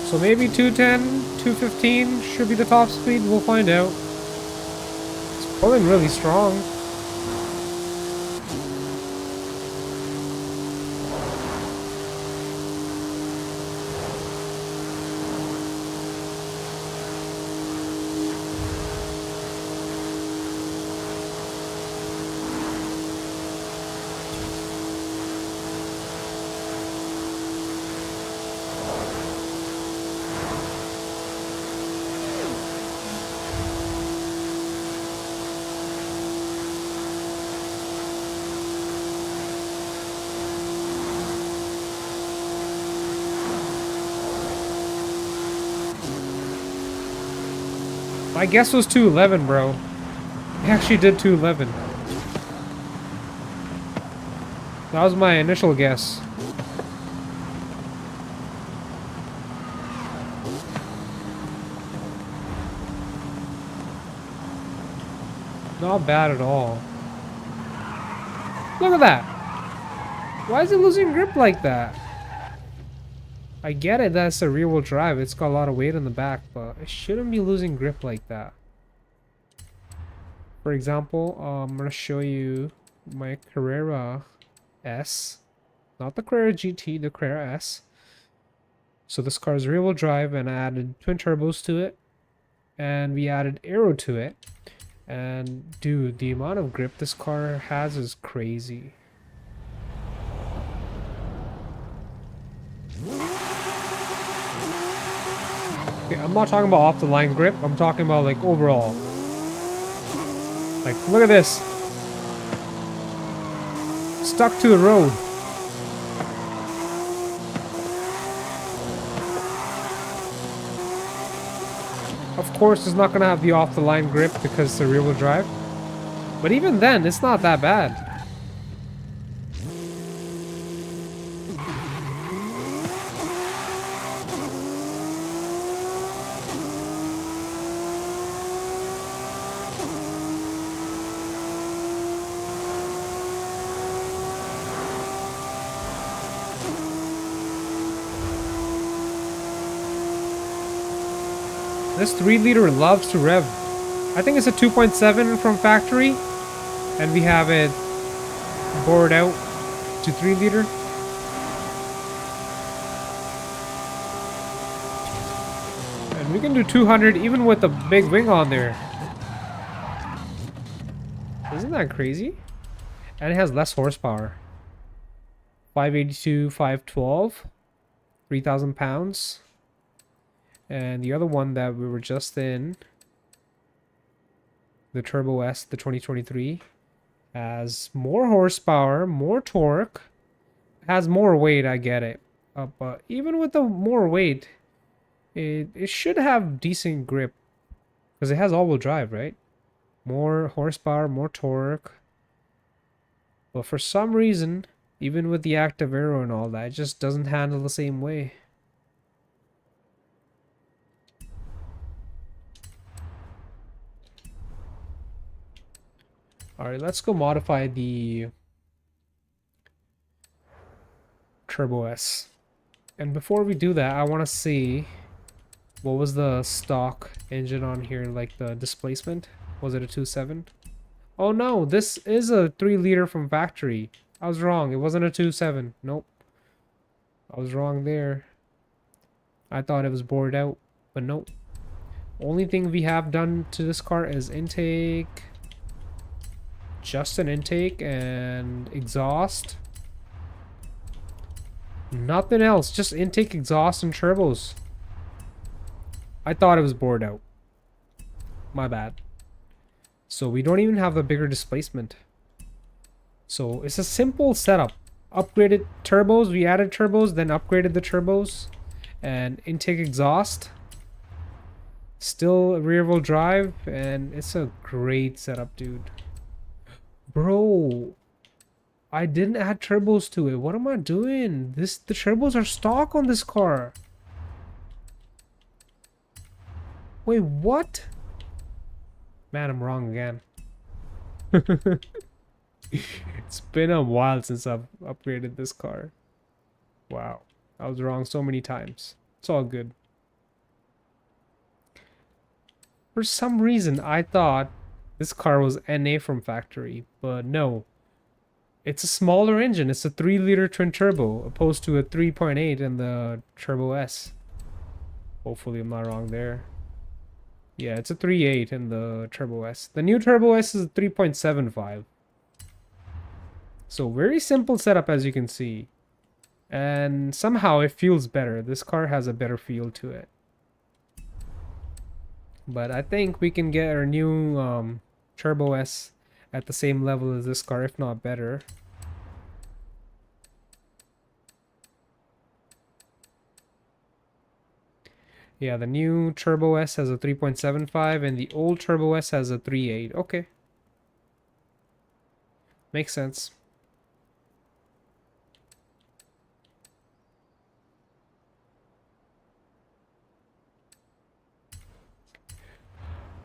So maybe 210, 215 should be the top speed. We'll find out. It's pulling really strong. My guess was 211, bro. I actually did 211. That was my initial guess. Not bad at all. Look at that! Why is it losing grip like that? I get it, that's a rear-wheel drive. It's got a lot of weight in the back, but it shouldn't be losing grip like that. For example, I'm going to show you my Carrera S. Not the Carrera GT, the Carrera S. So this car is rear-wheel drive, and I added twin turbos to it. And we added aero to it. And dude, the amount of grip this car has is crazy. Okay, I'm not talking about off the line grip, I'm talking about like overall. Like, look at this. Stuck to the road. Of course, it's not gonna have the off the line grip because it's a rear wheel drive. But even then, it's not that bad. This 3-liter loves to rev. I think it's a 2.7 from factory, and we have it bored out to 3-liter. And we can do 200 even with the big wing on there. Isn't that crazy? And it has less horsepower. 582, 512, 3,000 pounds. And the other one that we were just in, the Turbo S, the 2023, has more horsepower, more torque, has more weight, I get it. But even with the more weight, it should have decent grip. Because it has all-wheel drive, right? More horsepower, more torque. But for some reason, even with the active aero and all that, it just doesn't handle the same way. Alright, let's go modify the Turbo S. And before we do that, I want to see what was the stock engine on here, like the displacement. Was it a 2.7? Oh no, this is a 3-liter from factory. I was wrong. It wasn't a 2.7. Nope. I was wrong there. I thought it was bored out, but nope. Only thing we have done to this car is intake. Just an intake and exhaust. Nothing else, just intake, exhaust, and turbos. I thought it was bored out. My bad. So we don't even have a bigger displacement. So it's a simple setup. Upgraded turbos, we added turbos, then upgraded the turbos. And intake, exhaust. Still rear wheel drive, and it's a great setup, dude. Bro, I didn't add turbos to it. What am I doing? The turbos are stock on this car. Wait, what? Man, I'm wrong again. It's been a while since I've upgraded this car. Wow. I was wrong so many times. It's all good. For some reason, I thought this car was NA from factory, but no. It's a smaller engine. It's a 3-liter twin turbo, opposed to a 3.8 in the Turbo S. Hopefully I'm not wrong there. Yeah, it's a 3.8 in the Turbo S. The new Turbo S is a 3.75. So very simple setup, as you can see. And somehow it feels better. This car has a better feel to it. But I think we can get our new Turbo S at the same level as this car, if not better. Yeah, the new Turbo S has a 3.75 and the old Turbo S has a 3.8. Okay. Makes sense.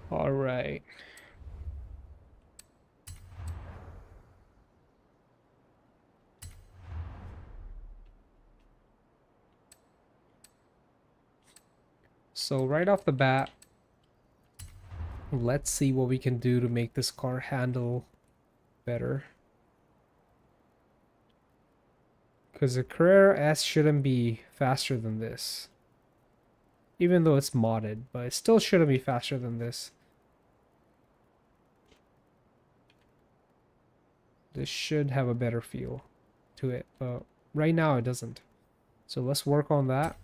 All right. So right off the bat, let's see what we can do to make this car handle better. Because the Carrera S shouldn't be faster than this. Even though it's modded, but it still shouldn't be faster than this. This should have a better feel to it, but right now it doesn't. So let's work on that.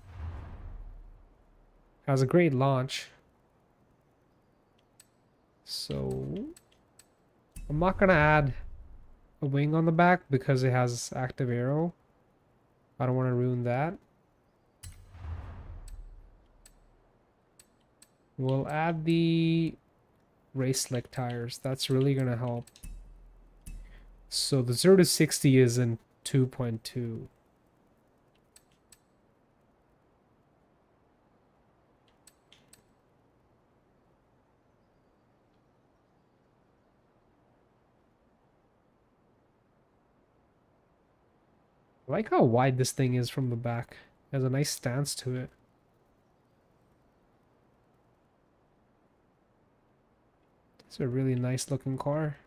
Has a great launch. So I'm not gonna add a wing on the back because it has active aero. I don't want to ruin that. We'll add the race slick tires. That's really gonna help. So the 0 to 60 is in 2.2. I like how wide this thing is from the back. It has a nice stance to it. It's a really nice looking car.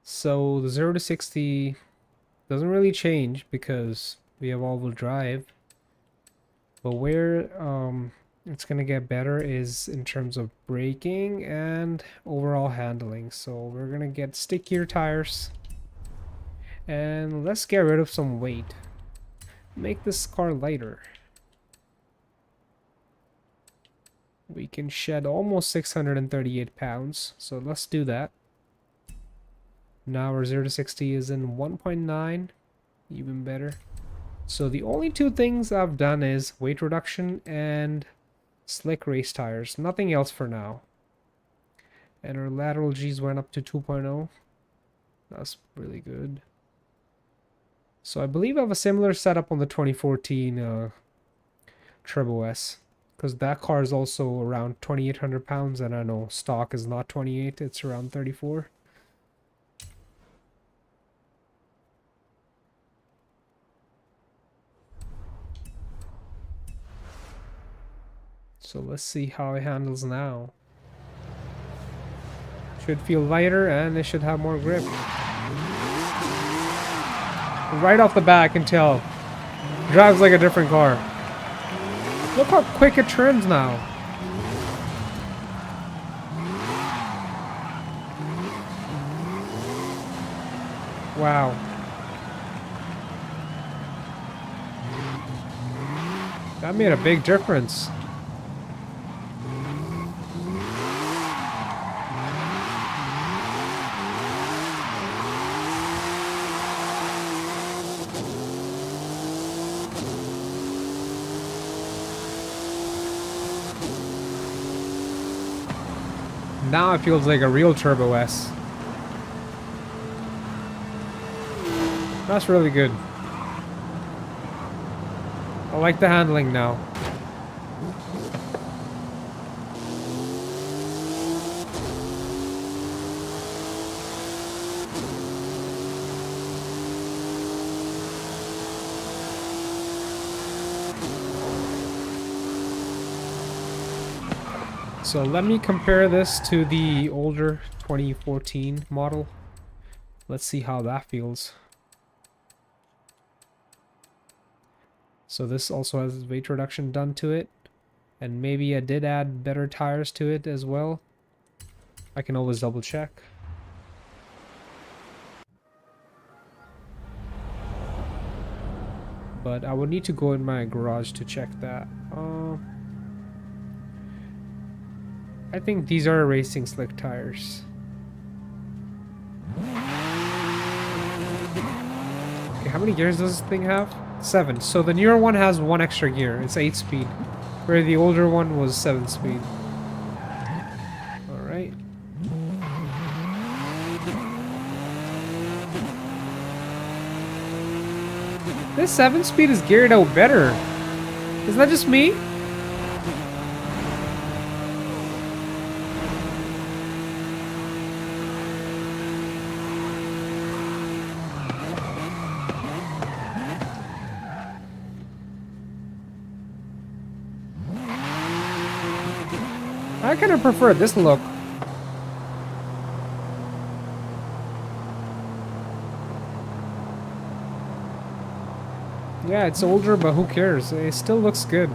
So the 0 to 60 doesn't really change because we have all-wheel drive. But where it's gonna get better is in terms of braking and overall handling. So we're gonna get stickier tires. And let's get rid of some weight. Make this car lighter. We can shed almost 638 pounds. So let's do that. Now our 0 to 60 is in 1.9, even better. So the only two things I've done is weight reduction and slick race tires. Nothing else for now. And our lateral G's went up to 2.0. That's really good. So I believe I have a similar setup on the 2014 Turbo S. Because that car is also around 2,800 pounds. And I know stock is not 28, it's around 34. So let's see how it handles now. Should feel lighter and it should have more grip. Right off the bat I can tell. Drives like a different car. Look how quick it turns now. Wow. That made a big difference. Now it feels like a real Turbo S. That's really good. I like the handling now. So let me compare this to the older 2014 model. Let's see how that feels. So this also has weight reduction done to it. And maybe I did add better tires to it as well. I can always double check. But I would need to go in my garage to check that. I think these are racing slick tires. Okay, how many gears does this thing have? 7. So the newer one has 1 extra gear. It's 8 speed. Where the older one was 7 speed. Alright. This 7 speed is geared out better. Is that just me? I kind of prefer this look. Yeah, it's older, but who cares? It still looks good.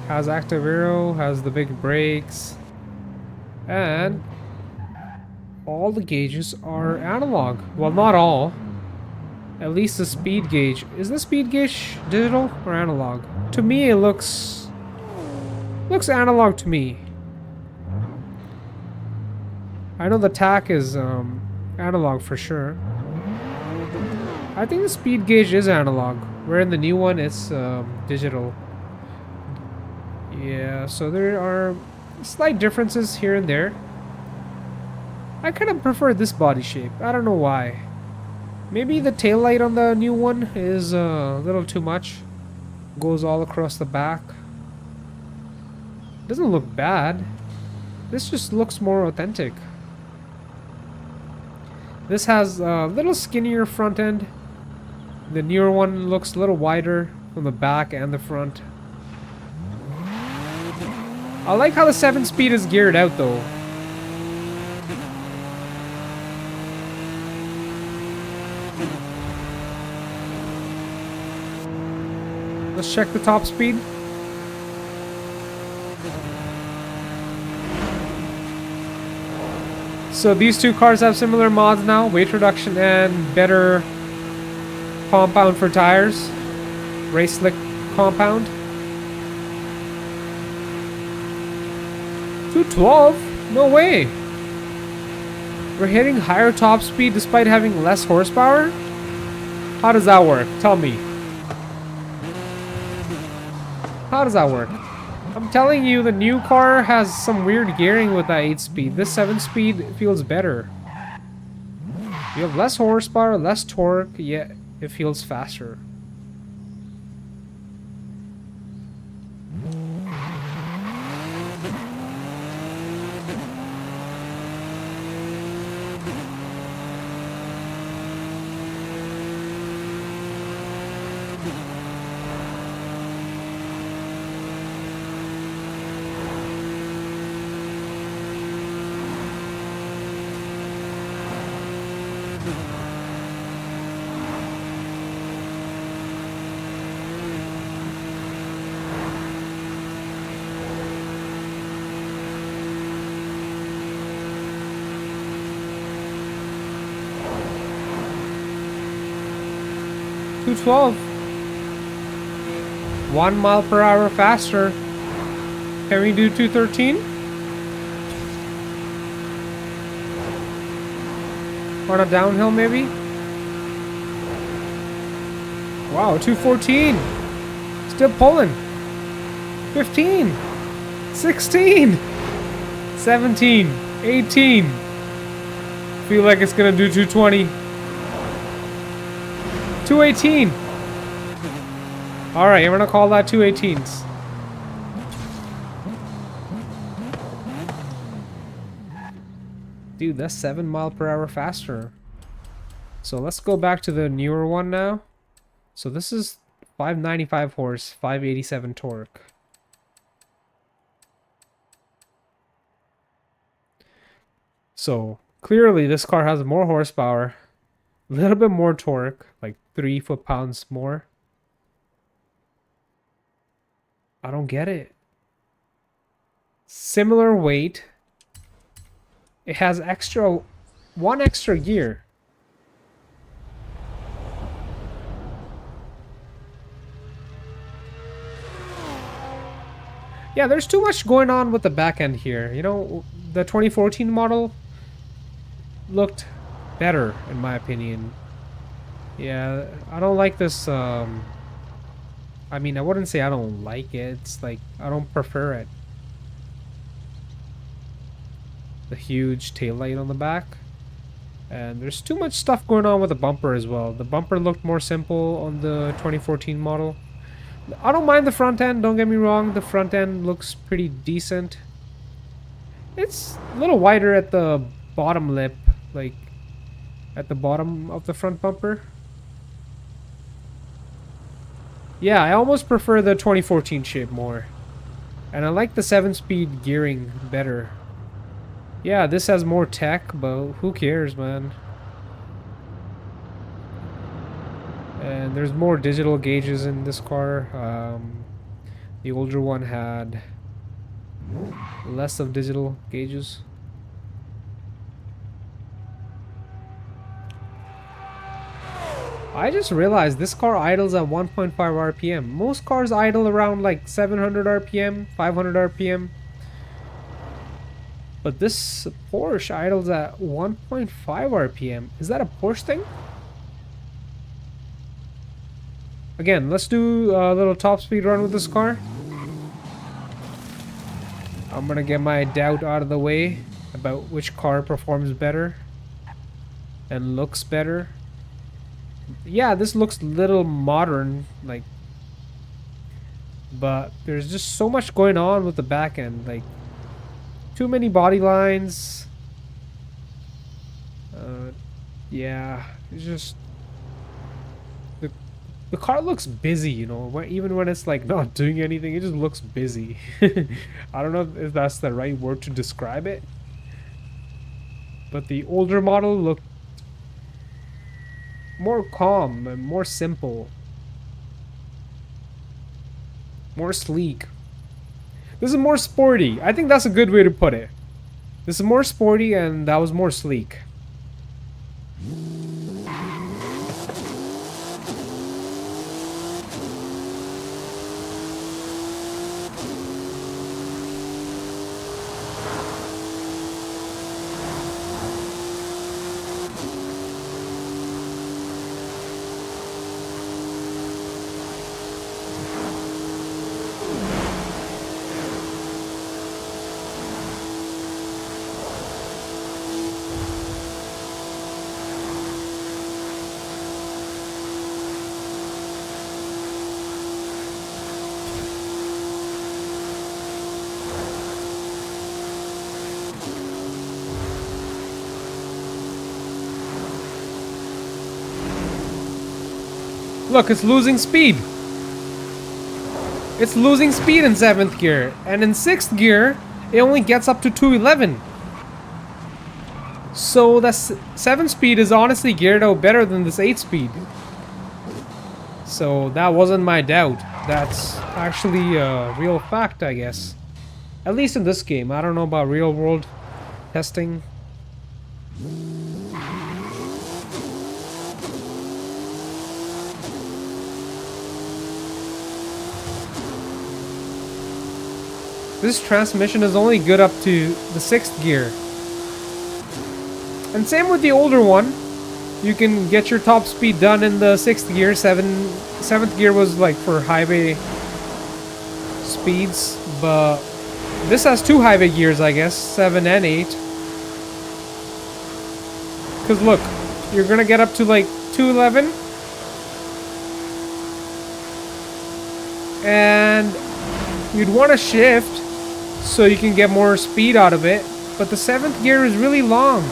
Has active aero, has the big brakes, and all the gauges are analog. Well, not all. At least the speed gauge. Is the speed gauge digital or analog? To me, it looks analog to me. I know the tach is analog for sure. I think the speed gauge is analog, where in the new one it's digital. Yeah, so there are slight differences here and there. I kind of prefer this body shape. I don't know why. Maybe the taillight on the new one is a little too much. Goes all across the back. Doesn't look bad. This just looks more authentic. This has a little skinnier front end. The newer one looks a little wider from the back and the front. I like how the 7-speed is geared out though. Let's check the top speed. So these two cars have similar mods now, weight reduction and better compound for tires. Race slick compound. 212? No way. We're hitting higher top speed despite having less horsepower? How does that work? Tell me. How does that work? I'm telling you, the new car has some weird gearing with that 8-speed. This 7-speed feels better. You have less horsepower, less torque, yet it feels faster. .212. 1 mile per hour faster. Can we do 213? On a downhill maybe? Wow, 214. Still pulling. 15. 16, 17, 18. Feel like it's gonna do 220. 218. Alright, I'm gonna call that 218s. Dude, that's 7 mph faster. So let's go back to the newer one now. So this is 595 horse, 587 torque. So clearly this car has more horsepower, a little bit more torque, like 3 foot-pounds more. I don't get it. Similar weight. It has one extra gear. Yeah, there's too much going on with the back end here. You know, the 2014 model looked better, in my opinion. Yeah, I don't like this, I mean, I wouldn't say I don't like it. It's like, I don't prefer it. The huge taillight on the back. And there's too much stuff going on with the bumper as well. The bumper looked more simple on the 2014 model. I don't mind the front end, don't get me wrong. The front end looks pretty decent. It's a little wider at the bottom lip, like at the bottom of the front bumper. Yeah, I almost prefer the 2014 shape more. And I like the 7-speed gearing better. Yeah, this has more tech, but who cares, man? And there's more digital gauges in this car. The older one had less of digital gauges. I just realized this car idles at 1.5 RPM. Most cars idle around like 700 RPM, 500 RPM. But this Porsche idles at 1.5 RPM. Is that a Porsche thing? Again, let's do a little top speed run with this car. I'm gonna get my doubt out of the way about which car performs better and looks better. Yeah, this looks a little modern, like, but there's just so much going on with the back end, like too many body lines. Yeah, it's just the car looks busy, you know, even when it's like not doing anything, it just looks busy. I don't know if that's the right word to describe it, but the older model looked more calm and more simple, more sleek. This is more sporty. I think that's a good way to put it. This is more sporty and that was more sleek. Look, it's losing speed. It's losing speed in 7th gear. And in 6th gear, it only gets up to 211. So that 7 speed is honestly geared out better than this 8 speed. So that wasn't my doubt. That's actually a real fact, I guess. At least in this game. I don't know about real world testing. This transmission is only good up to the 6th gear. And same with the older one. You can get your top speed done in the 6th gear. 7th gear was like for highway speeds, but This has two high gears, I guess, 7 and 8. Because look, you're gonna get up to like 211. And you'd want to shift so you can get more speed out of it. But the 7th gear is really long.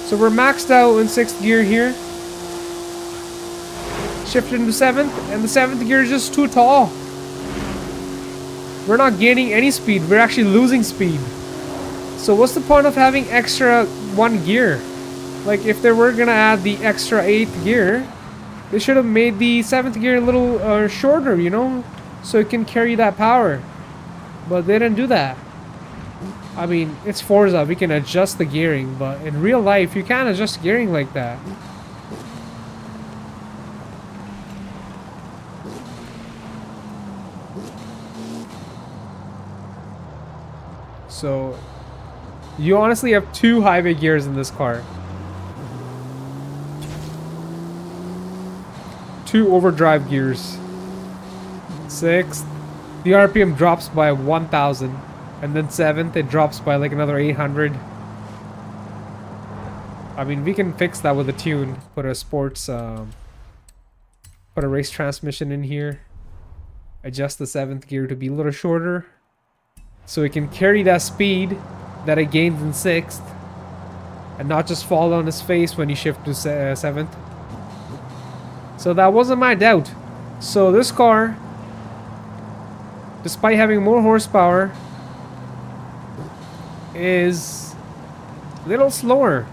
So we're maxed out in 6th gear here. Shifted into 7th, and the 7th gear is just too tall. We're not gaining any speed, we're actually losing speed. So what's the point of having extra 1 gear? Like if they were gonna add the extra 8th gear, they should have made the 7th gear a little shorter, you know? So it can carry that power. But they didn't do that. I mean, it's Forza, we can adjust the gearing, but in real life, you can't adjust gearing like that. So, you honestly have 2 highway gears in this car. 2 overdrive gears. 6th, the RPM drops by 1,000. And then 7th, it drops by like another 800. I mean, we can fix that with a tune. Put a sports, put a race transmission in here. Adjust the 7th gear to be a little shorter. So it can carry that speed that it gains in 6th. And not just fall on his face when you shift to 7th. So that wasn't my doubt. So this car, despite having more horsepower, is a little slower.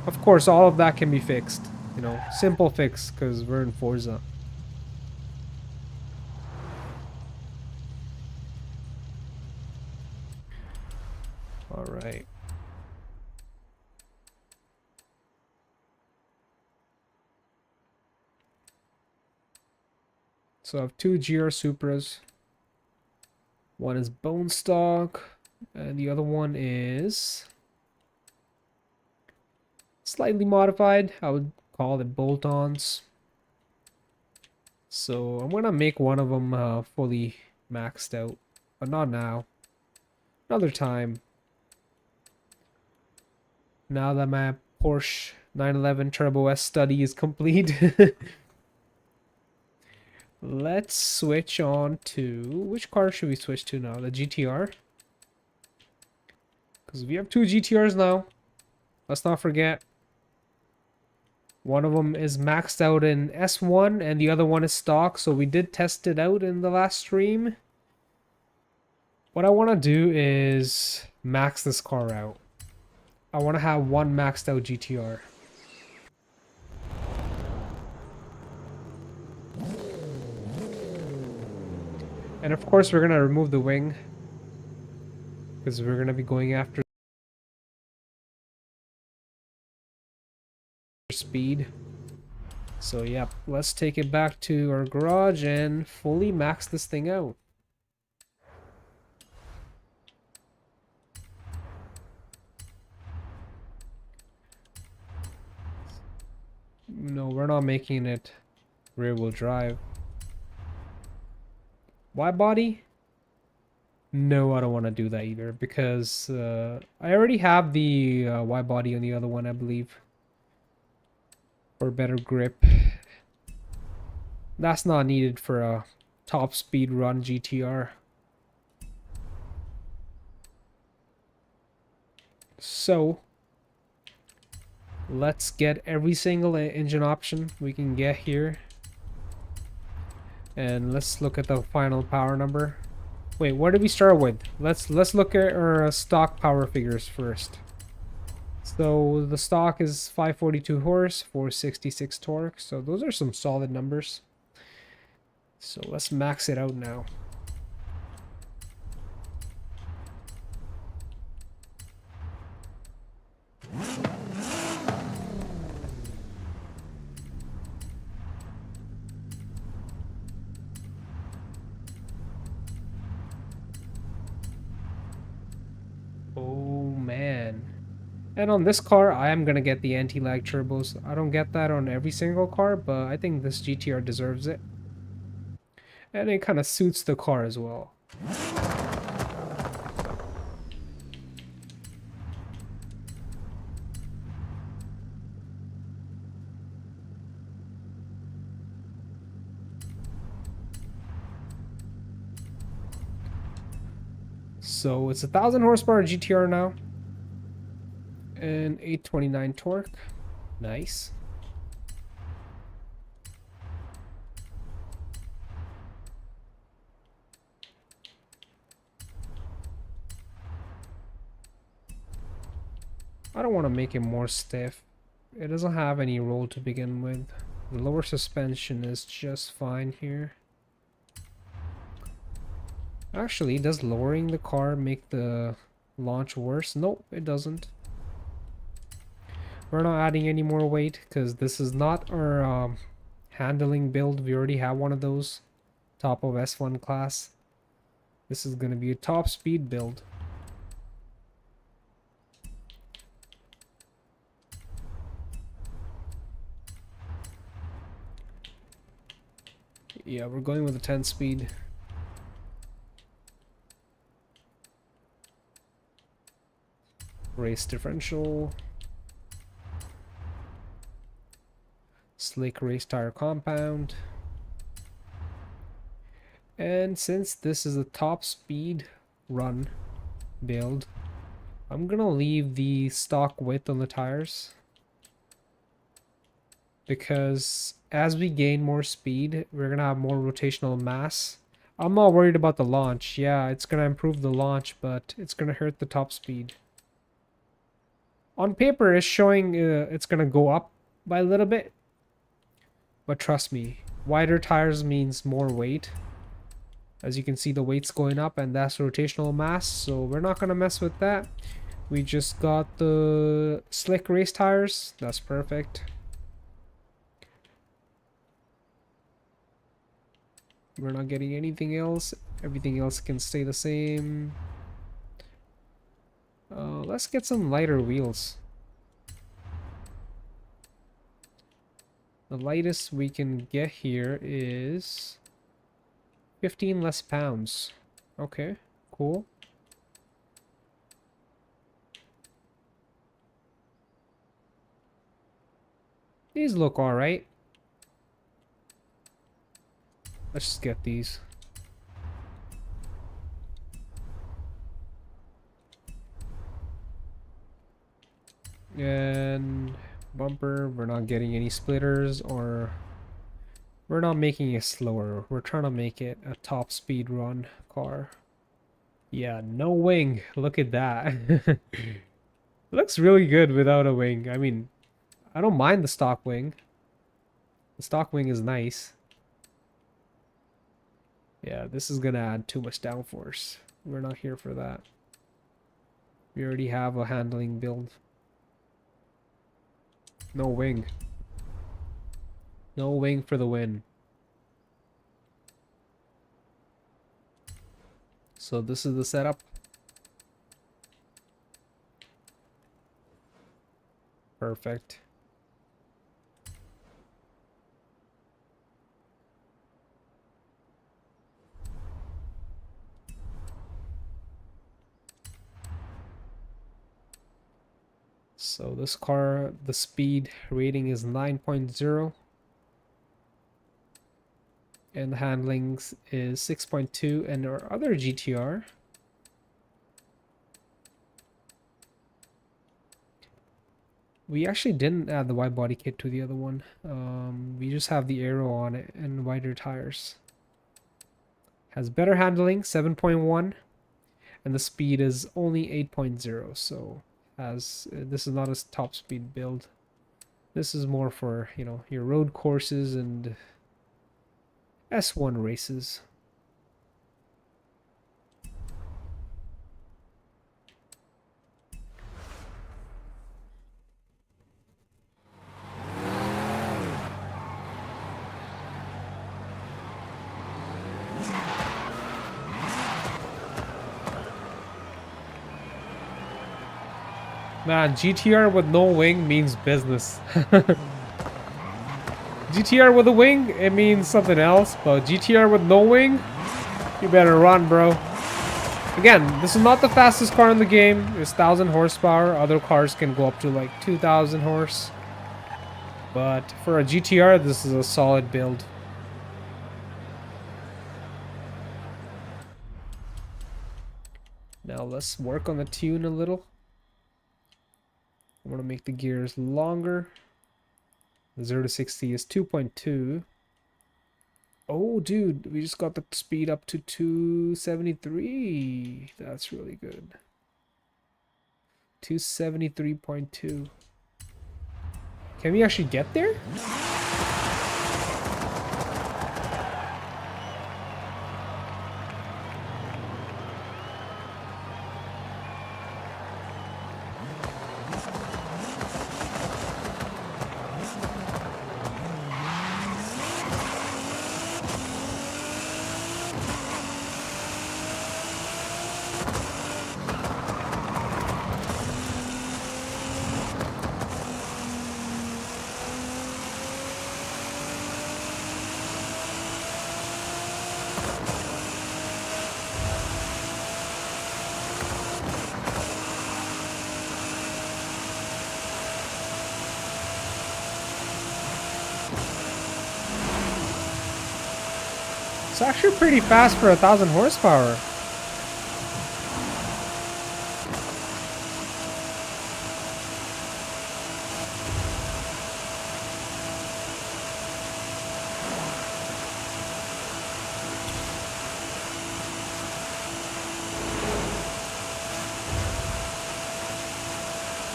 Of course, all of that can be fixed. You know, simple fix because we're in Forza. All right. So I have 2 GR Supras. One is bone stock, and the other one is slightly modified. I would call it bolt-ons. So I'm gonna make one of them fully maxed out, but not now. Another time. Now that my Porsche 911 Turbo S study is complete. Let's switch on to... Which car should we switch to now? The GTR? Because we have 2 GTRs now. Let's not forget. One of them is maxed out in S1 and the other one is stock. So we did test it out in the last stream. What I want to do is max this car out. I want to have one maxed out GTR. And of course we're going to remove the wing. Because we're going to be going after speed. So yeah, let's take it back to our garage and fully max this thing out. No, we're not making it rear wheel drive. Wide body? No, I don't want to do that either because I already have the wide body on the other one, I believe. For better grip. That's not needed for a top speed run GTR. So let's get every single engine option we can get here. And let's look at the final power number. Wait, what did we start with? Let's look at our stock power figures first. So the stock is 542 horse, 466 torque. So those are some solid numbers. So let's max it out now. Oh man. And on this car, I am gonna get the anti-lag turbos. I don't get that on every single car, but I think this GTR deserves it. And it kind of suits the car as well. So it's 1,000 horsepower GTR now. And 829 torque. Nice. I don't want to make it more stiff. It doesn't have any roll to begin with. The lower suspension is just fine here. Actually, does lowering the car make the launch worse? Nope, it doesn't. We're not adding any more weight because this is not our handling build. We already have one of those. Top of S1 class. This is going to be a top speed build. Yeah, we're going with a 10 speed. Race differential. Slick race tire compound. And since this is a top speed run build, I'm gonna leave the stock width on the tires, because as we gain more speed, we're gonna have more rotational mass. I'm not worried about the launch. Yeah, it's gonna improve the launch, but it's gonna hurt the top speed. On paper, it's showing it's gonna go up by a little bit, but trust me, wider tires means more weight. As you can see, the weight's going up, and that's rotational mass, so we're not gonna mess with that. We just got the slick race tires. That's perfect. We're not getting anything else. Everything else can stay the same. Let's get some lighter wheels. The lightest we can get here is 15 less pounds. Okay, cool. These look alright. Let's just get these. And bumper, we're not getting any splitters, or we're not making it slower. We're trying to make it a top speed run car. Yeah, no wing. Look at that. It looks really good without a wing. I mean, I don't mind the stock wing. The stock wing is nice. Yeah, this is gonna add too much downforce. We're not here for that. We already have a handling build. No wing. No wing for the win. So this is the setup. Perfect. So this car, the speed rating is 9.0. And the handling is 6.2. And our other GTR, we actually didn't add the wide body kit to the other one. We just have the aero on it and wider tires. Has better handling, 7.1. And the speed is only 8.0. So as this is not a top speed build. This is more for, you know, your road courses and S1 races. Man, GTR with no wing means business. GTR with a wing, it means something else. But GTR with no wing, you better run, bro. Again, this is not the fastest car in the game. It's 1,000 horsepower. Other cars can go up to like 2,000 horse. But for a GTR, this is a solid build. Now let's work on the tune a little. I want to make the gears longer. The 0 to 60 is 2.2. Oh, dude, we just got the speed up to 273. That's really good. 273.2. Can we actually get there? It's actually pretty fast for 1,000 horsepower.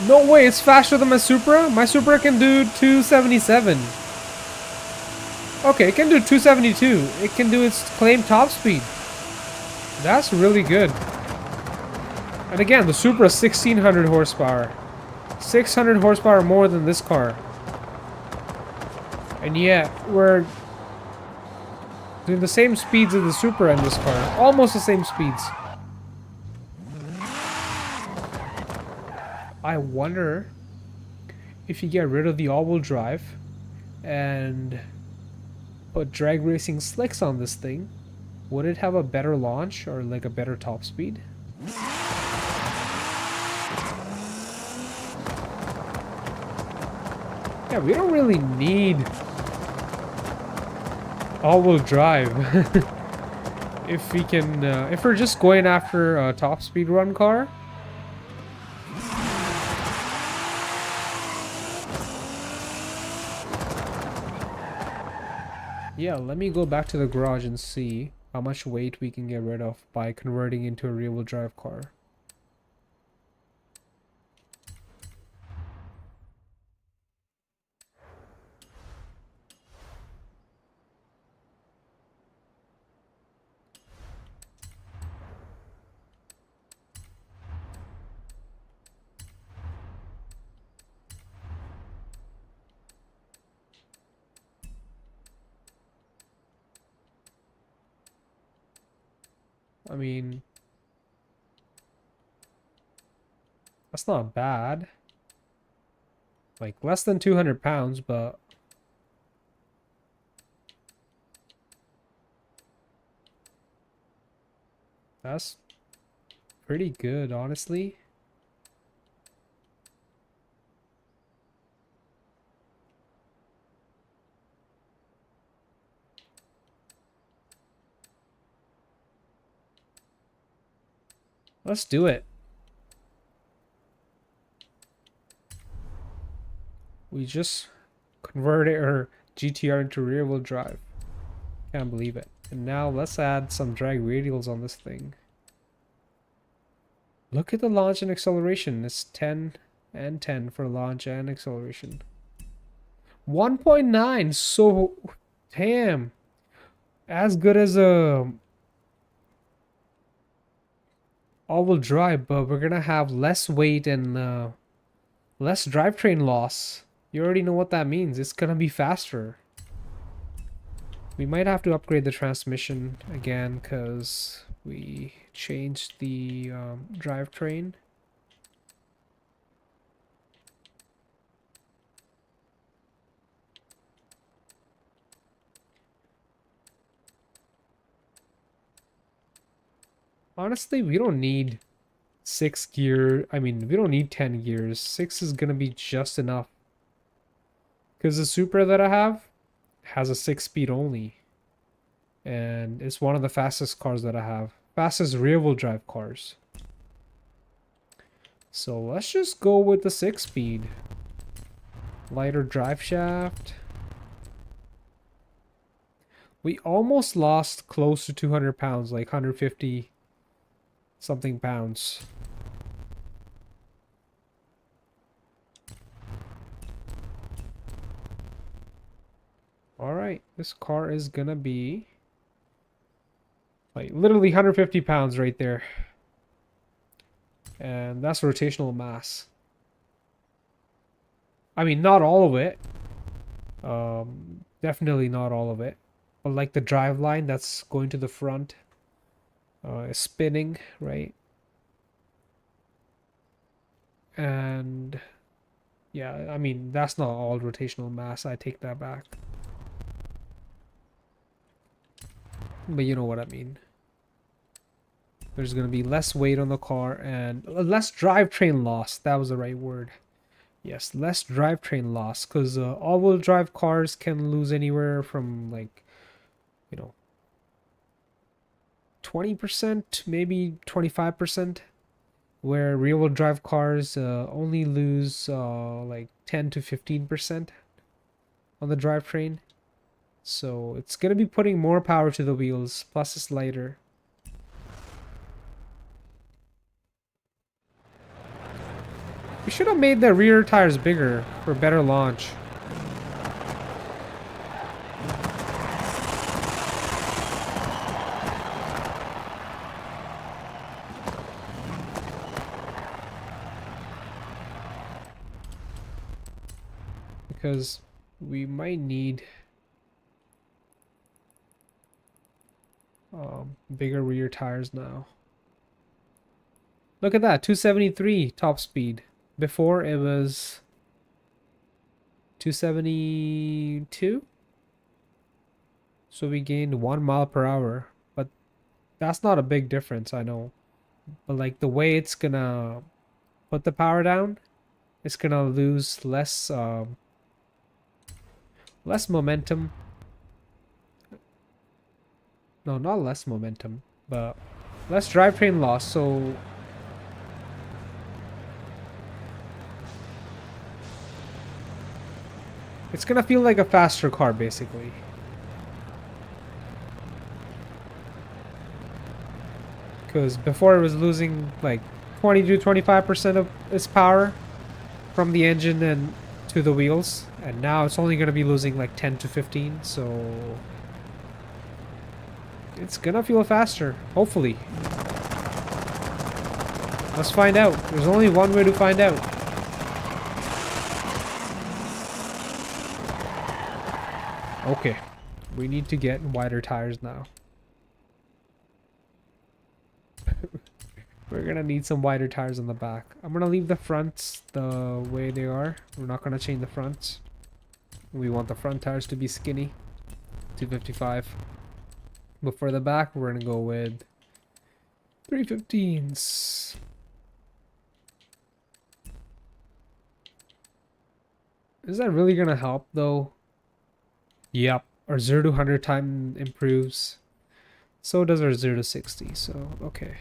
No way, it's faster than my Supra? My Supra can do 277. Okay, it can do 272. It can do its claimed top speed. That's really good. And again, the Supra is 1,600 horsepower. 600 horsepower more than this car. And yet, we're doing the same speeds as the Supra in this car. Almost the same speeds. I wonder if you get rid of the all-wheel drive and put drag racing slicks on this thing, would it have a better launch or like a better top speed? Yeah, we don't really need all-wheel drive. If we can, if we're just going after a top speed run car. Yeah, let me go back to the garage and see how much weight we can get rid of by converting into a rear-wheel drive car. I mean, that's not bad. Like, less than 200 pounds, but that's pretty good, honestly. Let's do it. We just converted our GTR into rear-wheel drive. Can't believe it. And now let's add some drag radials on this thing. Look at the launch and acceleration. It's 10 and 10 for launch and acceleration. 1.9. So, damn. As good as a all-wheel drive, but we're gonna have less weight and less drivetrain loss. You already know what that means. It's gonna be faster. We might have to upgrade the transmission again because we changed the drivetrain. Honestly, we don't need 6 gear. I mean, we don't need 10 gears. 6 is gonna be just enough. Because the Supra that I have has a 6 speed only. And it's one of the fastest cars that I have. Fastest rear-wheel drive cars. So let's just go with the 6 speed. Lighter drive shaft. We almost lost close to 200 pounds, like 150 something pounds. Alright, this car is gonna be like literally 150 pounds right there. And that's rotational mass. I mean, not all of it. Definitely not all of it. But like the drive line that's going to the front is spinning, right? And yeah, I mean, that's not all rotational mass. I take that back. But you know what I mean. There's going to be less weight on the car and less drivetrain loss. That was the right word. Yes, less drivetrain loss. Because all-wheel drive cars can lose anywhere from like, 20%, maybe 25%. Where rear-wheel drive cars only lose like 10 to 15% on the drivetrain. So it's going to be putting more power to the wheels, plus it's lighter. We should have made the rear tires bigger for better launch. Because we might need bigger rear tires now. Look at that, 273 top speed. Before it was 272. So we gained 1 mile per hour. But that's not a big difference, I know. But like the way it's gonna put the power down, it's gonna lose less less momentum. No, not less momentum, but less drivetrain loss. So it's gonna feel like a faster car, basically. Because before it was losing like 20 to 25% of its power from the engine and to the wheels. And now it's only gonna be losing like 10 to 15, so it's gonna feel faster, hopefully. Let's find out. There's only one way to find out. Okay, we need to get wider tires now. We're gonna need some wider tires on the back. I'm gonna leave the fronts the way they are. We're not gonna change the fronts. We want the front tires to be skinny. 255. But for the back, we're gonna go with 315s. Is that really gonna help though? Yep, our 0 to 100 time improves. So does our 0 to 60, so okay.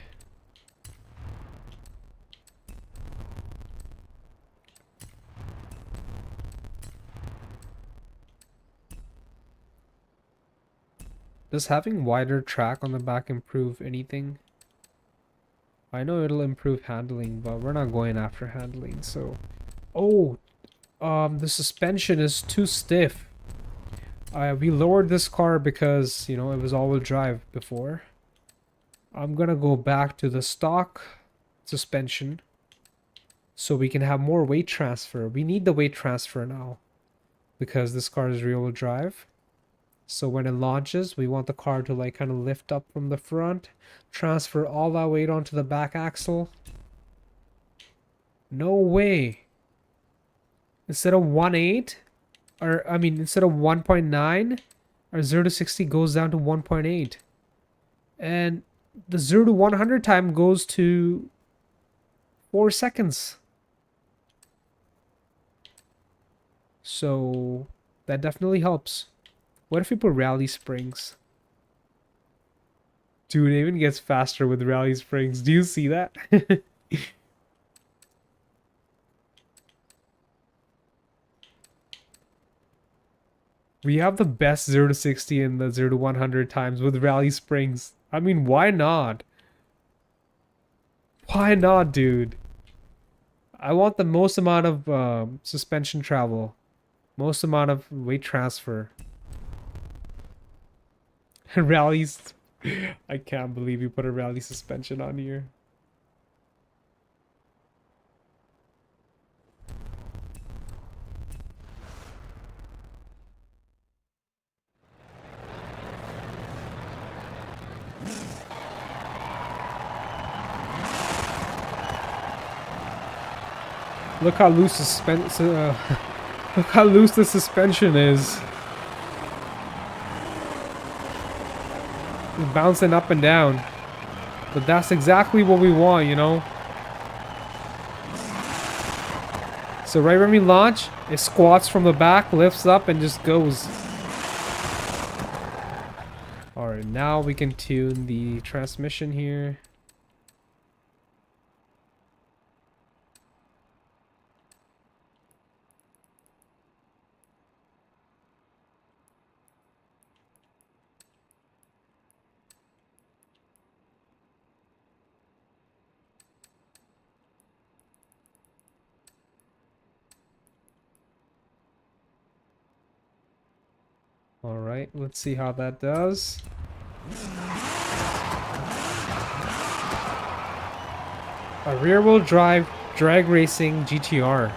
Does having wider track on the back improve anything? I know it'll improve handling, but we're not going after handling, so... Oh! The suspension is too stiff. We lowered this car because, it was all-wheel drive before. I'm gonna go back to the stock suspension so we can have more weight transfer. We need the weight transfer now because this car is rear-wheel drive. So when it launches, we want the car to like kind of lift up from the front, transfer all that weight onto the back axle. No way. Instead of 1.8, or I mean, instead of 1.9, our 0 to 60 goes down to 1.8. And the 0 to 100 time goes to 4 seconds. So that definitely helps. What if we put rally springs? Dude, it even gets faster with rally springs. Do you see that? We have the best 0 to 60 and the 0 to 100 times with rally springs. I mean, why not? Why not, dude? I want the most amount of suspension travel. Most amount of weight transfer. Rallies. I can't believe you put a rally suspension on here. Look how loose look how loose the suspension is. It's bouncing up and down. But that's exactly what we want, you know? So right when we launch, it squats from the back, lifts up, and just goes. Alright, now we can tune the transmission here. Alright, let's see how that does. A rear-wheel drive drag racing GTR.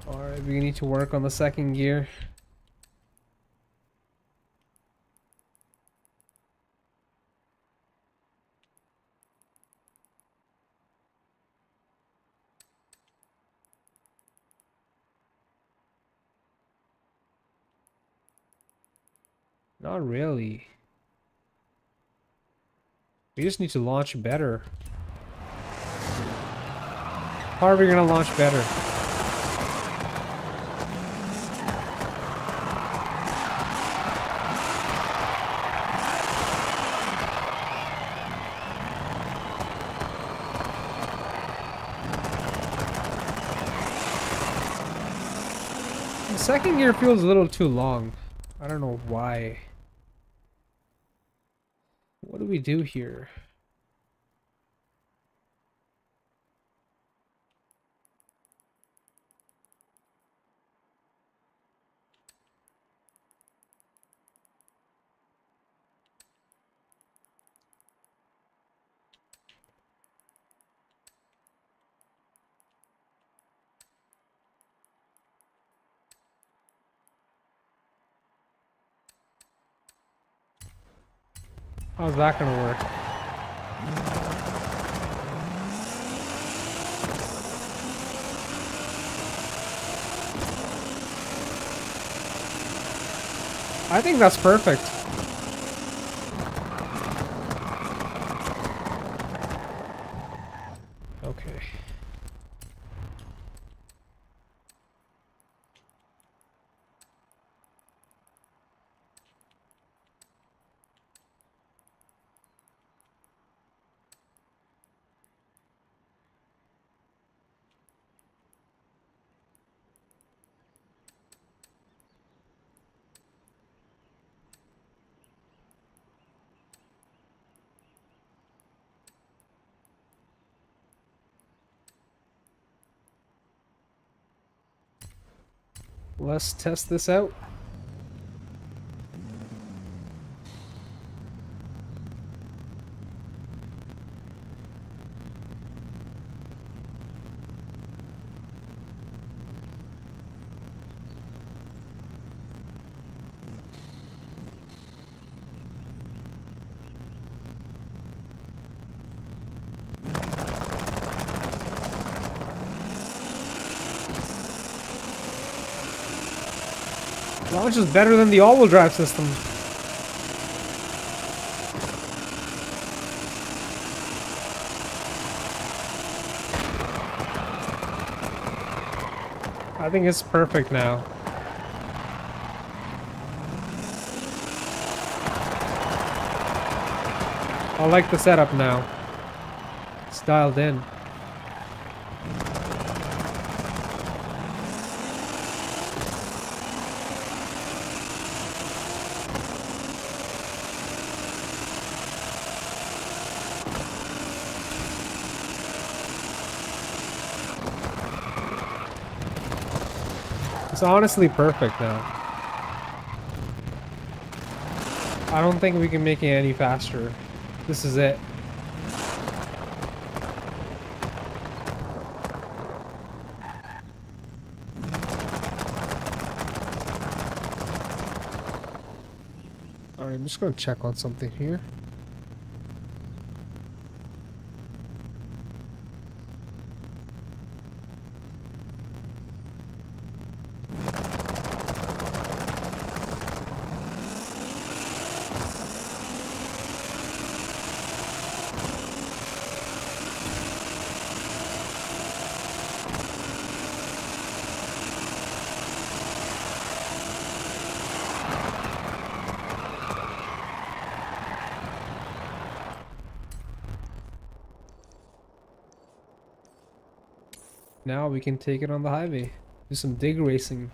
Alright, we need to work on the second gear. Not really. We just need to launch better. How are we gonna launch better? The second gear feels a little too long. I don't know why. What do we do here? How's that gonna work? I think that's perfect. Okay. Let's test this out. Launch is better than the all-wheel drive system. I think it's perfect now. I like the setup now. It's dialed in. It's honestly perfect now. I don't think we can make it any faster. This is it. Alright, I'm just gonna check on something here. Now we can take it on the highway. Do some dig racing.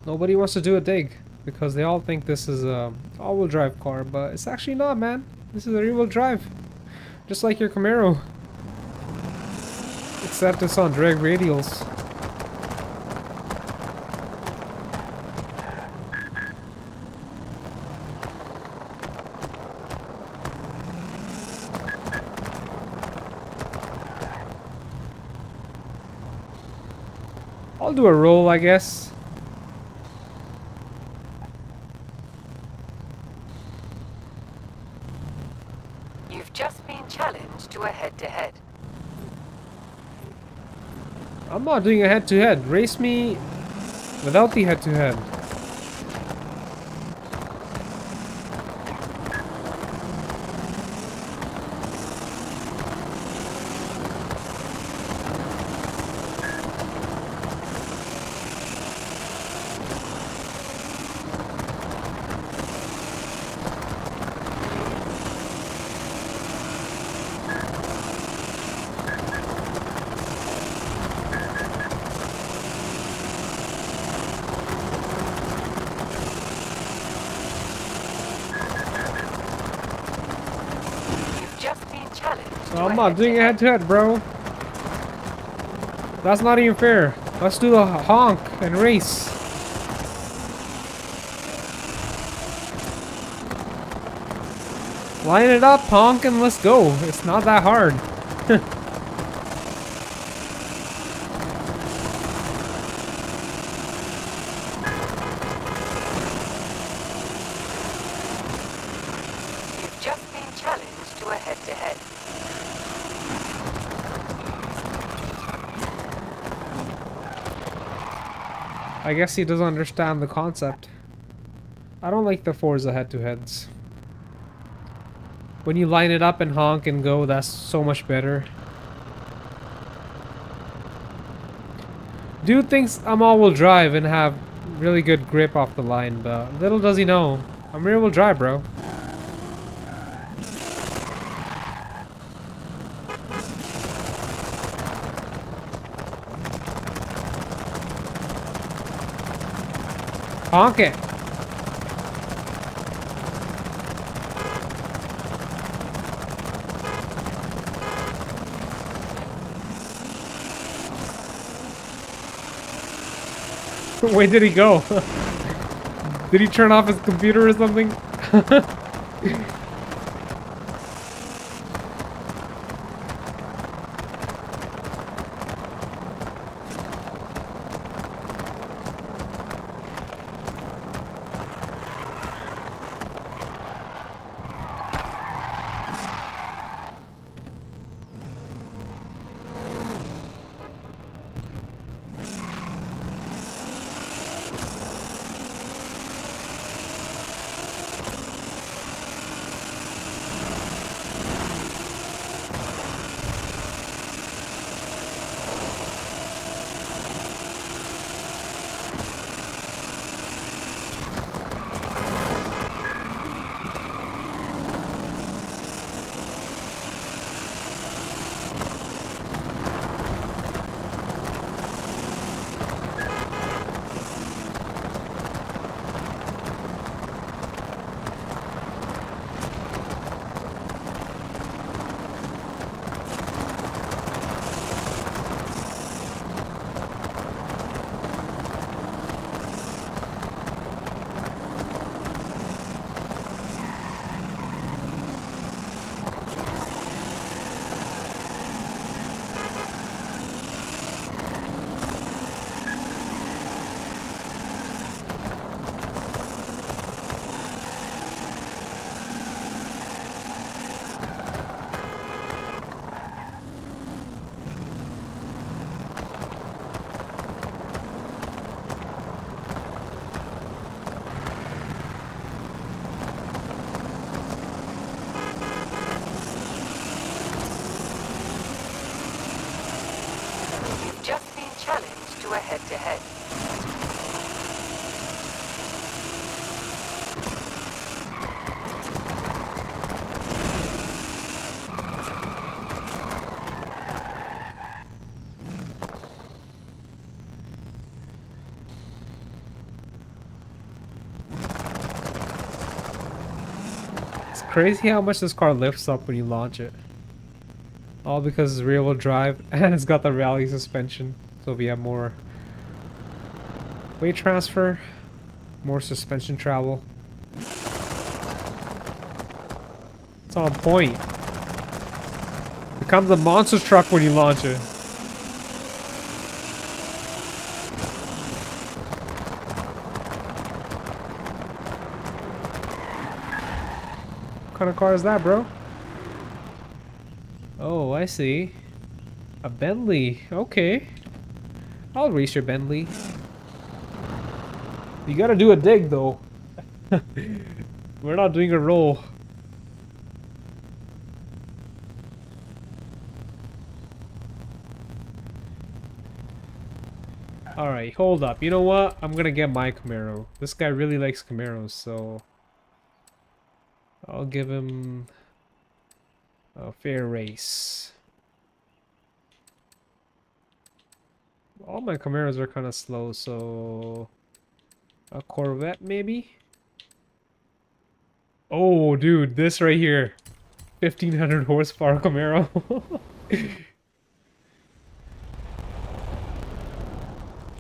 Nobody wants to do a dig because they all think this is a all-wheel drive car, but it's actually not, man. This is a rear-wheel drive, just like your Camaro, except it's on drag radials. I'll do a roll, I guess. Challenged to a head-to-head. I'm not doing a head-to-head. Race me without the head-to-head. So I'm not doing a head-to-head, bro. That's not even fair. Let's do the honk and race. Line it up, honk, and let's go. It's not that hard. You've just been challenged to a head-to-head. I guess he doesn't understand the concept. I don't like the Forza head-to-heads. When you line it up and honk and go, that's so much better. Dude thinks I'm all-wheel drive and have really good grip off the line, but little does he know, I'm rear-wheel drive, bro. Honk it. Where did he go? Did he turn off his computer or something? You've just been challenged to a head-to-head. It's crazy how much this car lifts up when you launch it. All because it's rear-wheel drive and it's got the rally suspension. So if you have more weight transfer, more suspension travel. It's on point. Becomes a monster truck when you launch it. What kind of car is that, bro? Oh, I see. A Bentley. Okay. I'll race your Bentley. You gotta do a dig, though. We're not doing a roll. Alright, hold up. You know what? I'm gonna get my Camaro. This guy really likes Camaros, so... I'll give him... a fair race. All my Camaros are kind of slow, so... a Corvette, maybe? Oh, dude, this right here. 1500 horsepower Camaro.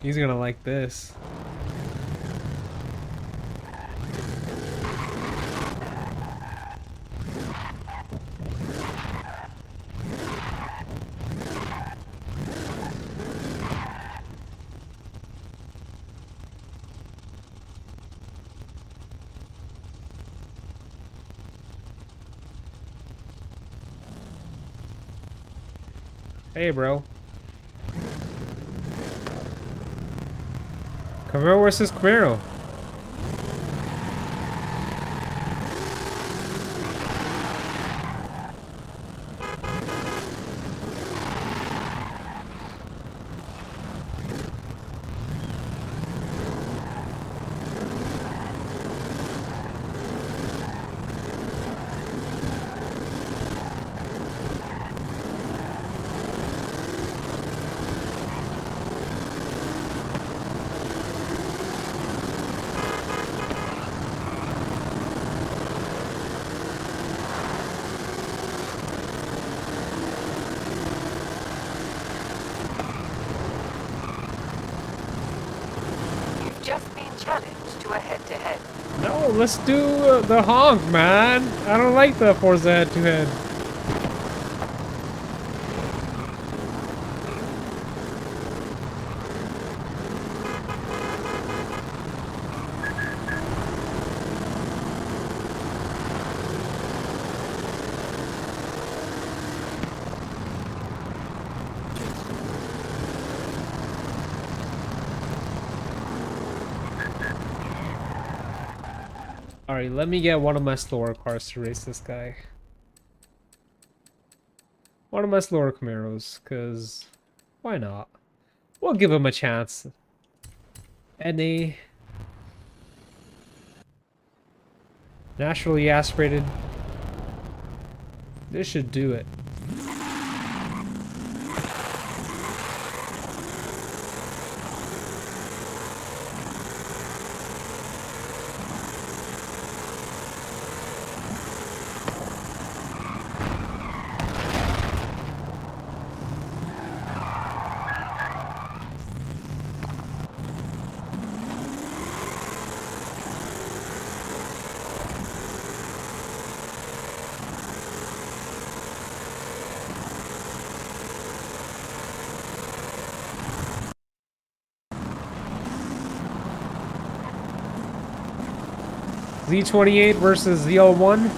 He's gonna like this. Hey, bro. Camaro versus Camaro. challenged to a head-to-head. No, let's do the honk, man. I don't like the Forza head-to-head. Alright, let me get one of my slower cars to race this guy. One of my slower Camaros, because why not? We'll give him a chance. NA. Naturally aspirated. This should do it. Z28 versus ZL1.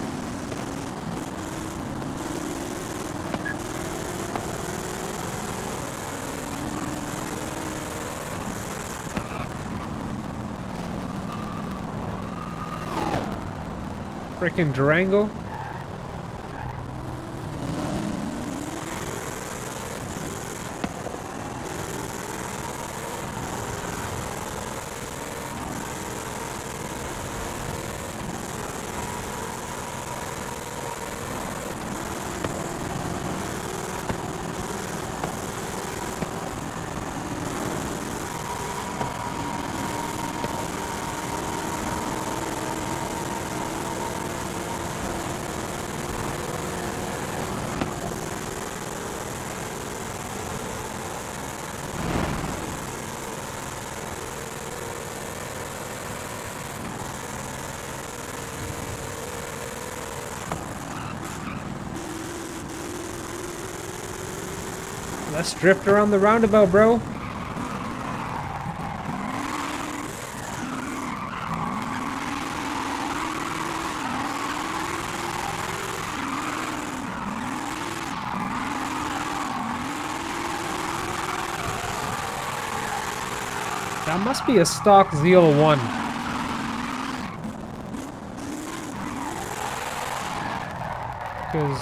Freaking Durango. Let's drift around the roundabout, bro. That must be a stock ZL1. Because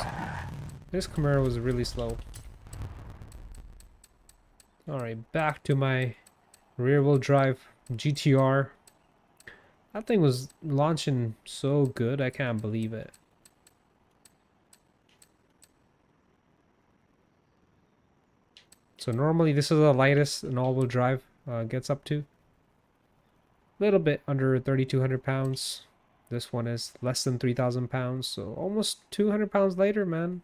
this Camaro was really slow. Alright, back to my rear-wheel drive GTR. That thing was launching so good, I can't believe it. So normally this is the lightest an all-wheel drive gets up to. A little bit under 3,200 pounds. This one is less than 3,000 pounds, so almost 200 pounds lighter, man.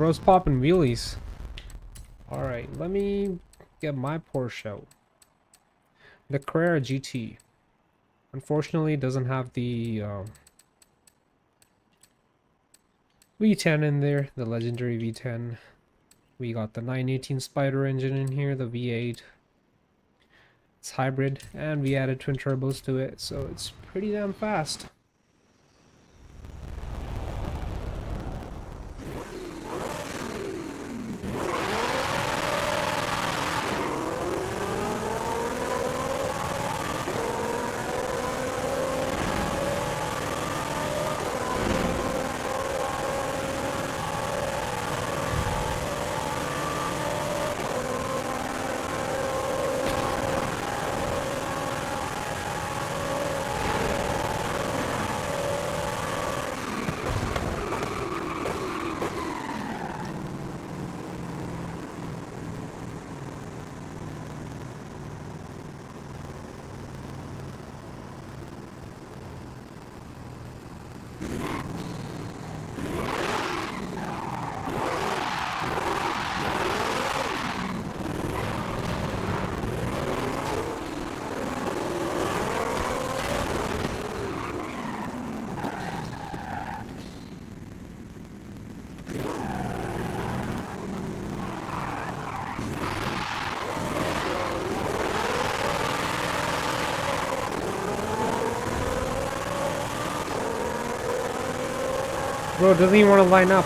bro's popping wheelies. Alright, let me get my Porsche out. The Carrera GT. Unfortunately, it doesn't have the V10 in there, the legendary V10. We got the 918 Spider engine in here, the V8. It's hybrid, and we added twin turbos to it, so it's pretty damn fast. Bro, doesn't even want to line up.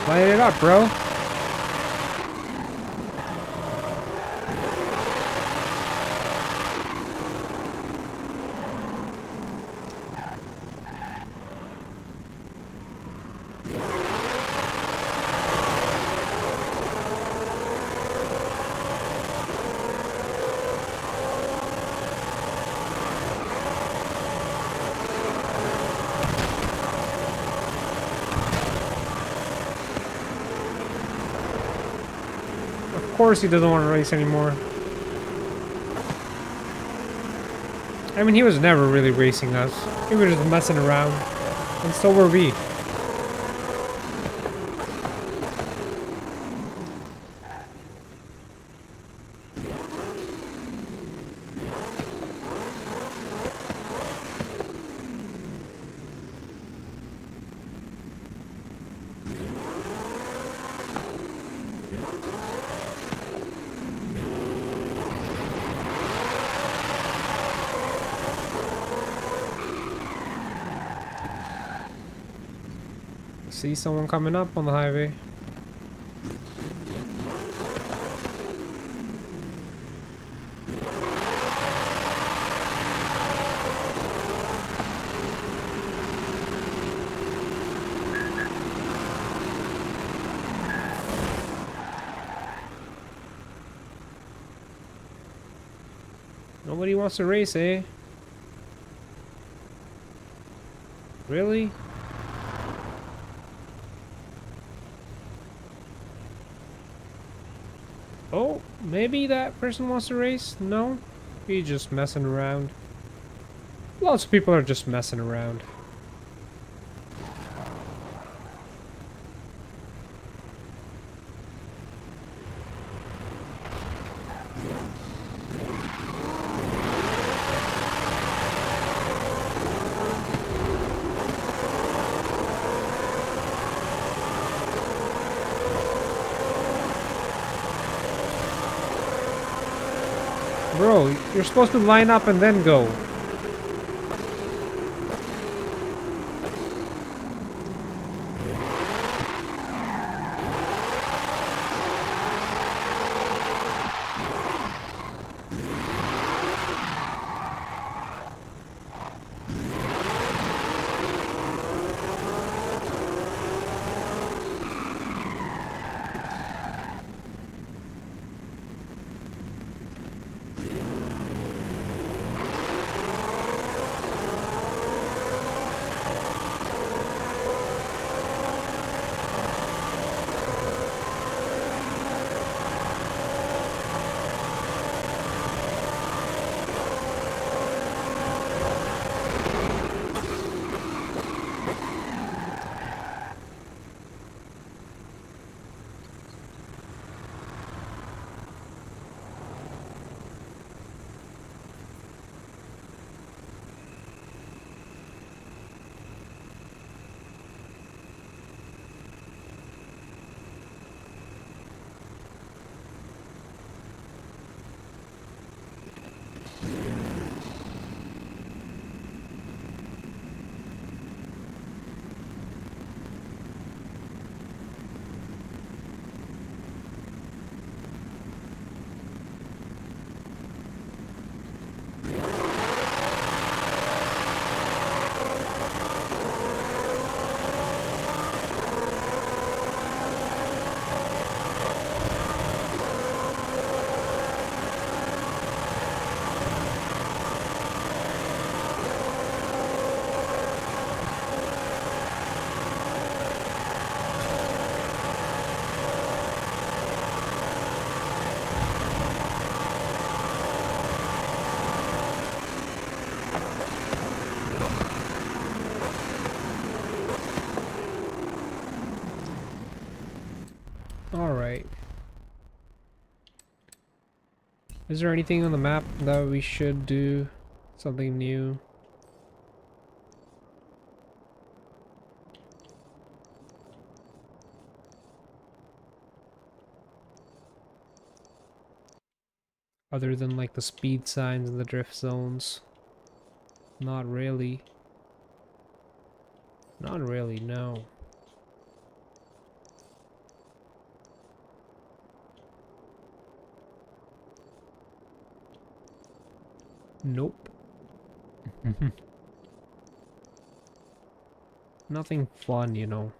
Light it up, bro. Of course he doesn't want to race anymore. I mean, he was never really racing us. He was just messing around. And so were we. See someone coming up on the highway. Nobody wants to race, eh? Really? Oh, maybe that person wants to race? No? He's just messing around. Lots of people are just messing around. Bro, you're supposed to line up and then go. Alright. Is there anything on the map that we should do? Something new? Other than like the speed signs and the drift zones? Not really. Not really, no. Nope. Nothing fun, you know.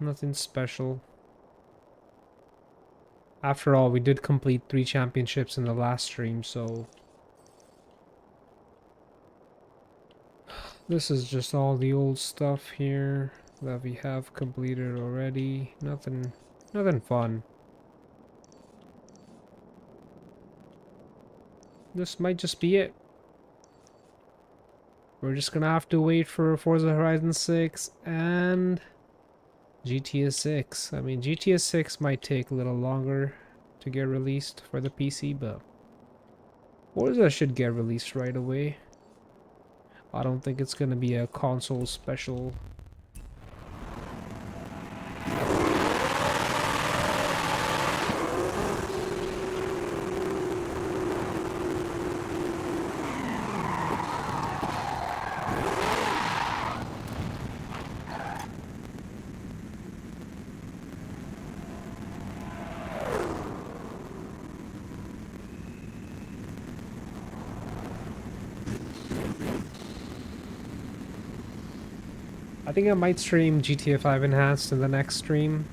Nothing special. After all, we did complete 3 championships in the last stream, so... This is just all the old stuff here that we have completed already. Nothing fun. This might just be it. We're just gonna have to wait for Forza Horizon 6 and GTA 6. I mean, GTA 6 might take a little longer to get released for the PC, but Forza should get released right away. I don't think it's gonna be a console special. I think I might stream GTA 5 Enhanced in the next stream.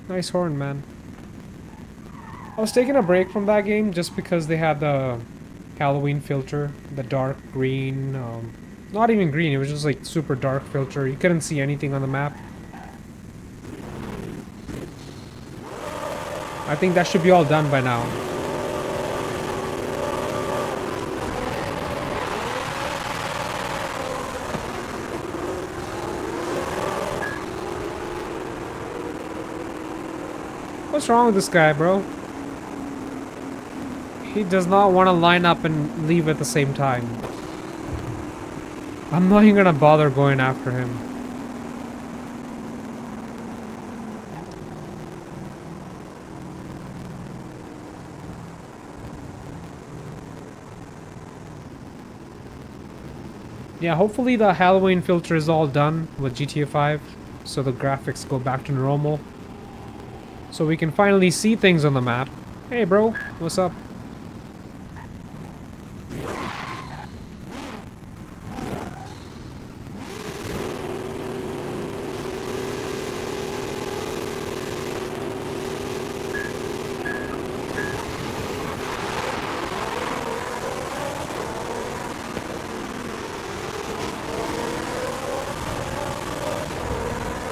Nice horn, man. I was taking a break from that game just because they had the Halloween filter, the dark green, Not even green, it was just like super dark filter. You couldn't see anything on the map. I think that should be all done by now. What's wrong with this guy, bro? He does not want to line up and leave at the same time. I'm not even gonna bother going after him. Yeah, hopefully the Halloween filter is all done with GTA 5, so the graphics go back to normal. So we can finally see things on the map. Hey bro, what's up?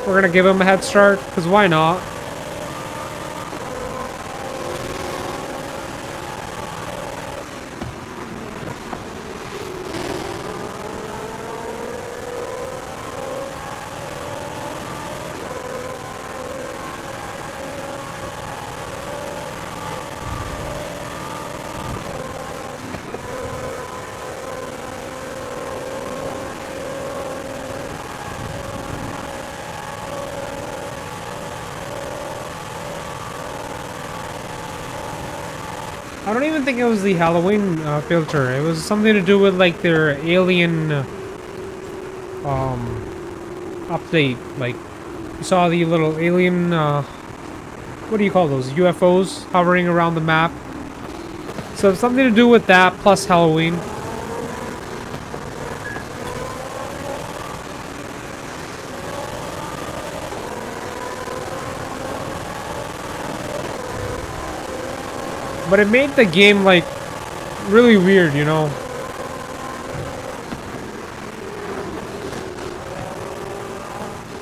We're gonna give him a head start, because why not? I don't even think it was the Halloween filter. It was something to do with like their alien update. Like you saw the little alien what do you call those? UFOs hovering around the map. So it's something to do with that plus Halloween. But it made the game, like, really weird, you know?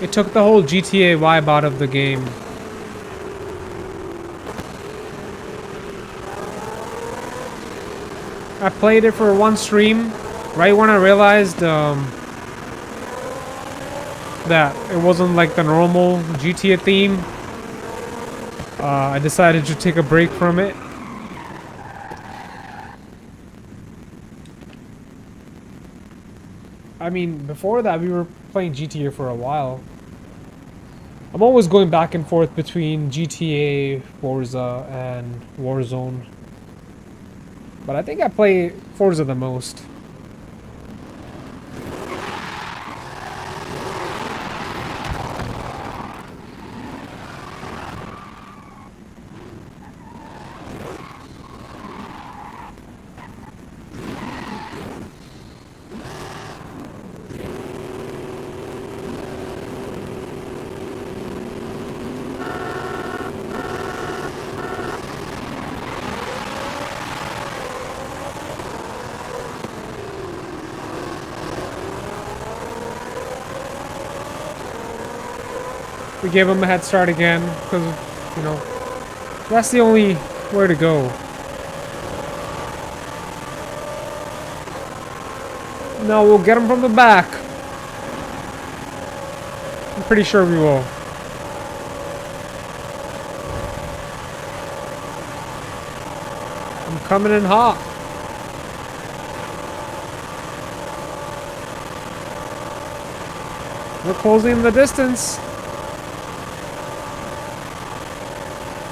It took the whole GTA vibe out of the game. I played it for one stream, right when I realized, that it wasn't like the normal GTA theme. I decided to take a break from it. I mean, before that, we were playing GTA for a while. I'm always going back and forth between GTA, Forza, and Warzone. But I think I play Forza the most. We gave him a head start again, because, you know, that's the only way to go. No, we'll get him from the back. I'm pretty sure we will. I'm coming in hot. We're closing the distance.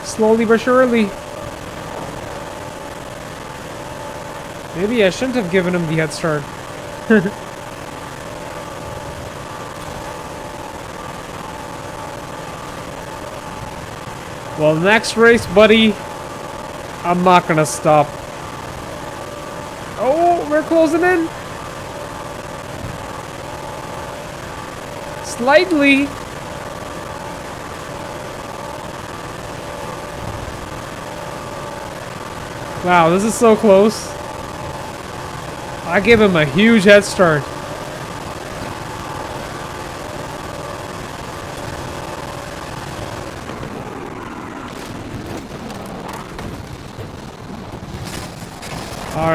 Slowly but surely. Maybe I shouldn't have given him the head start. Well, next race, buddy, I'm not gonna stop. Oh, we're closing in. Slightly. Wow, this is so close. I give him a huge head start.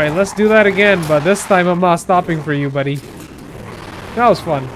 Alright, let's do that again, but this time I'm not stopping for you, buddy. That was fun.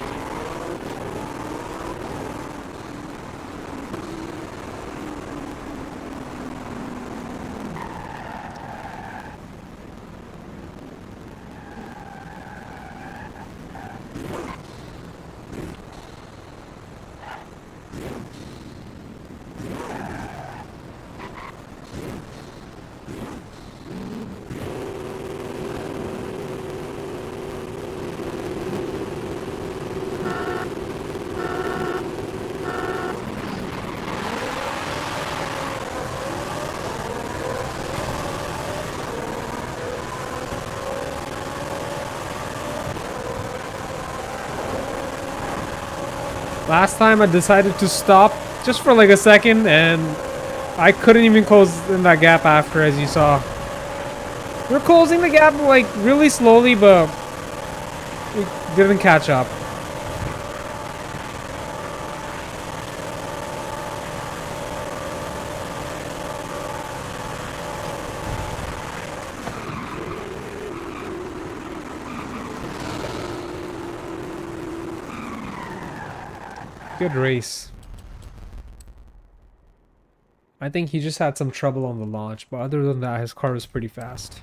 Last time I decided to stop just for like a second and I couldn't even close in that gap after, as you saw. We're closing the gap like really slowly, but we didn't catch up. Good race. I think he just had some trouble on the launch, but other than that, his car was pretty fast.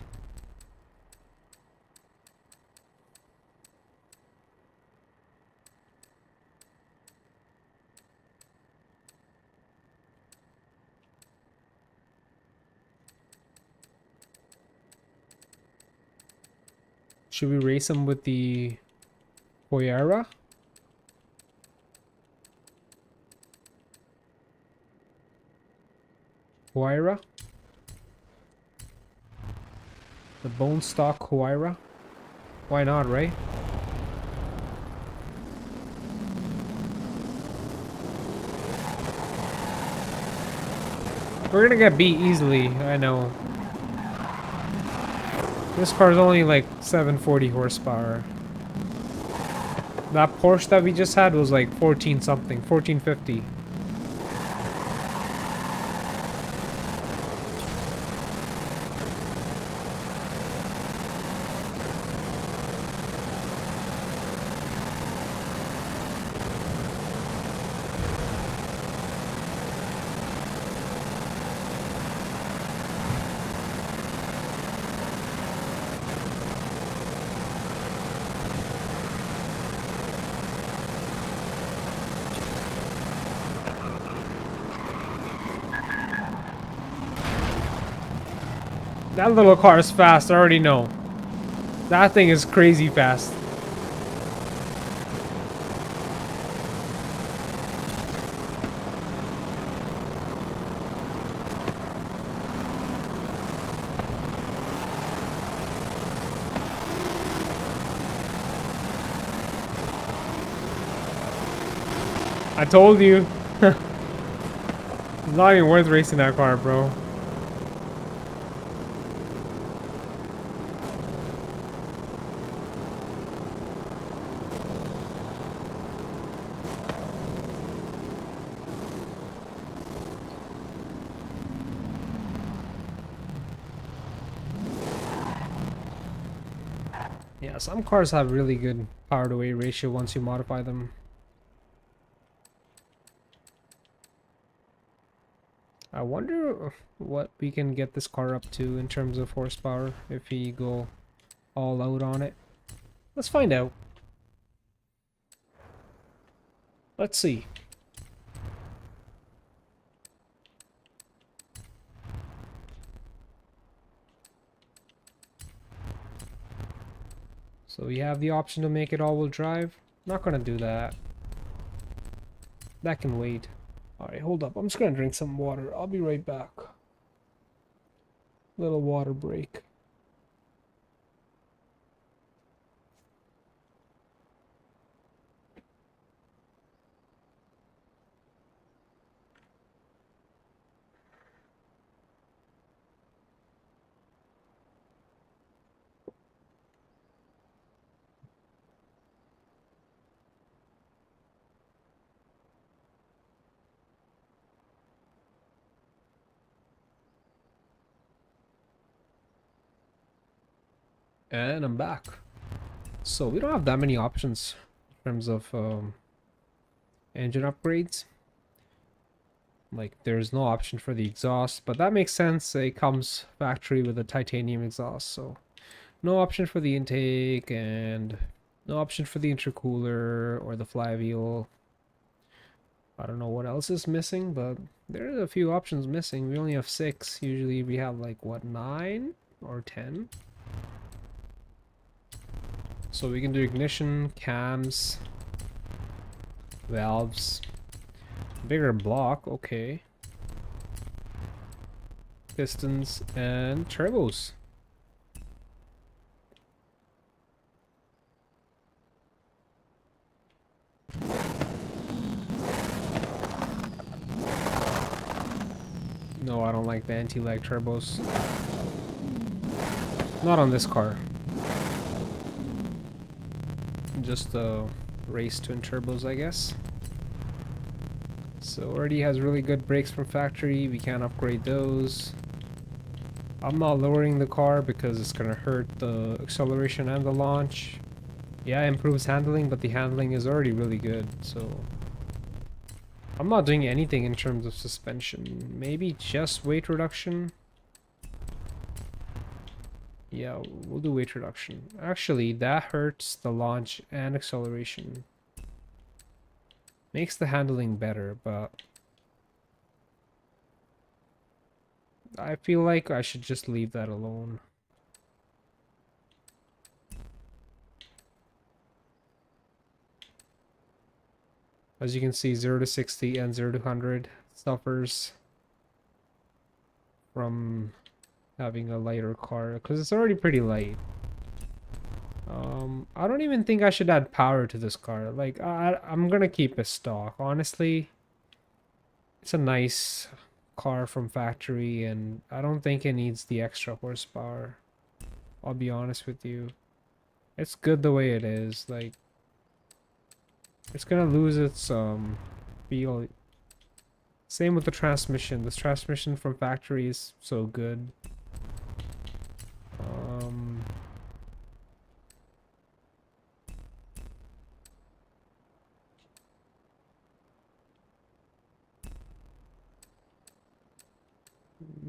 Should we race him with the Hoyara? Huayra? The bone stock Huayra? Why not, right? We're gonna get beat easily, I know. This car's only like 740 horsepower. That Porsche that we just had was like 14 something, 1450. That little car is fast, I already know. That thing is crazy fast. I told you. It's not even worth racing that car, bro. Yeah, some cars have really good power to weight ratio once you modify them. I wonder what we can get this car up to in terms of horsepower if we go all out on it. Let's find out. Let's see. So we have the option to make it all-wheel drive. Not gonna do that. That can wait. Alright, hold up. I'm just gonna drink some water. I'll be right back. Little water break. And I'm back. So we don't have that many options in terms of engine upgrades. Like there's no option for the exhaust, but that makes sense. It comes factory with a titanium exhaust, so no option for the intake and no option for the intercooler or the flywheel. I don't know what else is missing, but there's a few options missing. We only have 6. Usually we have like what, 9 or 10? So we can do ignition, cams, valves, bigger block, okay. Pistons and turbos. No, I don't like the anti-lag turbos. Not on this car. Just race twin turbos, I guess. So already has really good brakes from factory. We can't upgrade those. I'm not lowering the car because it's gonna hurt the acceleration and the launch. Yeah, it improves handling, but the handling is already really good, so I'm not doing anything in terms of suspension. Maybe just weight reduction. Yeah, we'll do weight reduction. Actually, that hurts the launch and acceleration. Makes the handling better, but I feel like I should just leave that alone. As you can see, 0 to 60 and 0 to 100 suffers from having a lighter car because it's already pretty light. I don't even think I should add power to this car. Like, I'm gonna keep it stock. Honestly, it's a nice car from factory and I don't think it needs the extra horsepower. I'll be honest with you. It's good the way it is. Like, it's gonna lose its feel. Same with the transmission. This transmission from factory is so good.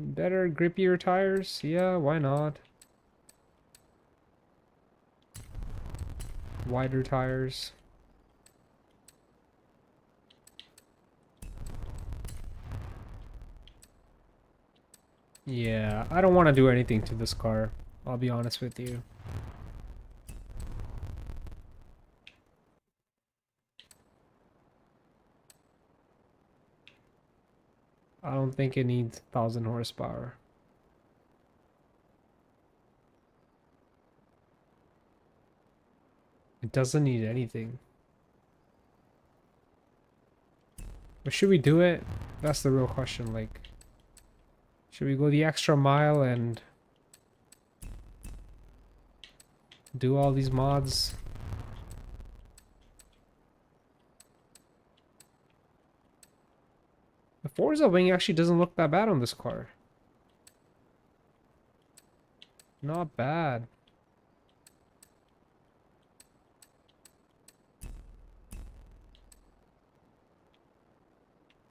Better, grippier tires? Yeah, why not? Wider tires. Yeah, I don't want to do anything to this car. I'll be honest with you. I don't think it needs 1,000 horsepower. It doesn't need anything. But should we do it? That's the real question. Like, should we go the extra mile and do all these mods? The Forza wing actually doesn't look that bad on this car. Not bad.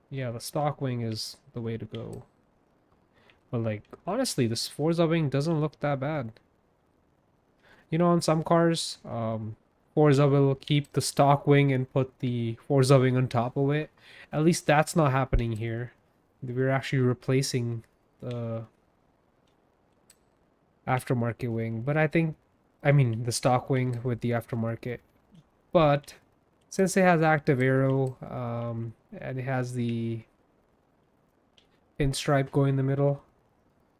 Yeah, the stock wing is the way to go. But like, honestly, this Forza wing doesn't look that bad. You know, on some cars, Forza will keep the stock wing and put the Forza wing on top of it. At least that's not happening here. We're actually replacing the aftermarket wing. But I mean, the stock wing with the aftermarket. But since it has active aero, and it has the pinstripe going in the middle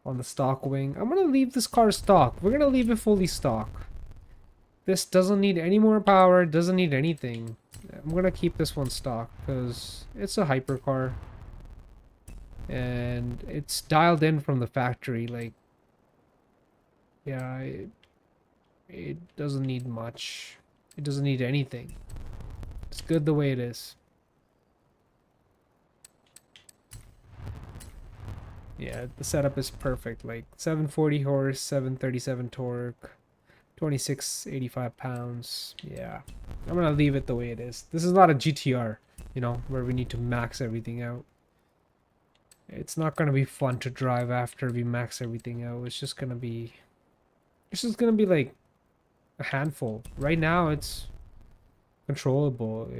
on the stock wing, I'm gonna leave this car stock. We're gonna leave it fully stock. This doesn't need any more power, doesn't need anything. I'm gonna keep this one stock because it's a hypercar and it's dialed in from the factory. Like, yeah, it doesn't need much. It doesn't need anything. It's good the way it is. Yeah, the setup is perfect. Like 740 horse, 737 torque, 2685 pounds. Yeah, I'm gonna leave it the way it is. This is not a GTR, you know, where we need to max everything out. It's not gonna be fun to drive after we max everything out. It's just gonna be like a handful. Right now it's controllable.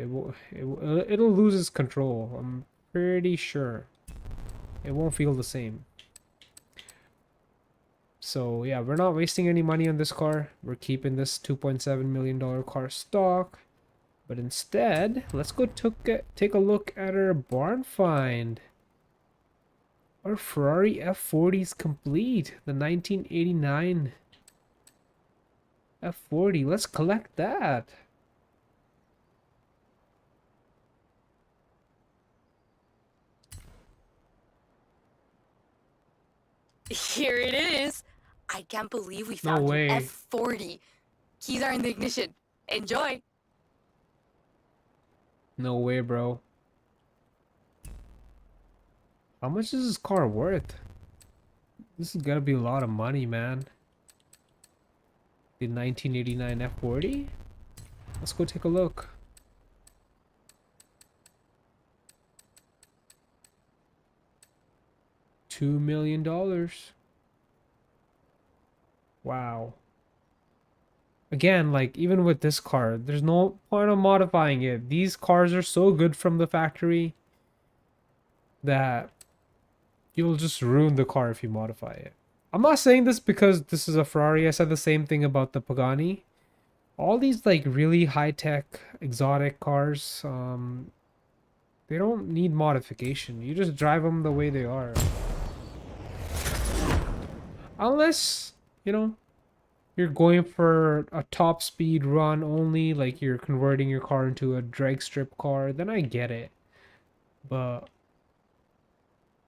It'll lose its control. I'm pretty sure it won't feel the same. So yeah, we're not wasting any money on this car. We're keeping this $2.7 million car stock. But instead, let's go take a look at our barn find. Our Ferrari F40 is complete. The 1989 F40. Let's collect that. Here it is. I can't believe we No found way. an F40. Keys are in the ignition. Enjoy. No way, bro. How much is this car worth? This is gotta be a lot of money, man. The 1989 F40? Let's go take a look. $2 million. Wow. Again, like, even with this car, there's no point of modifying it. These cars are so good from the factory that you'll just ruin the car if you modify it. I'm not saying this because this is a Ferrari. I said the same thing about the Pagani. All these, like, really high-tech, exotic cars, they don't need modification. You just drive them the way they are. Unless, you know, you're going for a top speed run only, like you're converting your car into a drag strip car, then I get it. But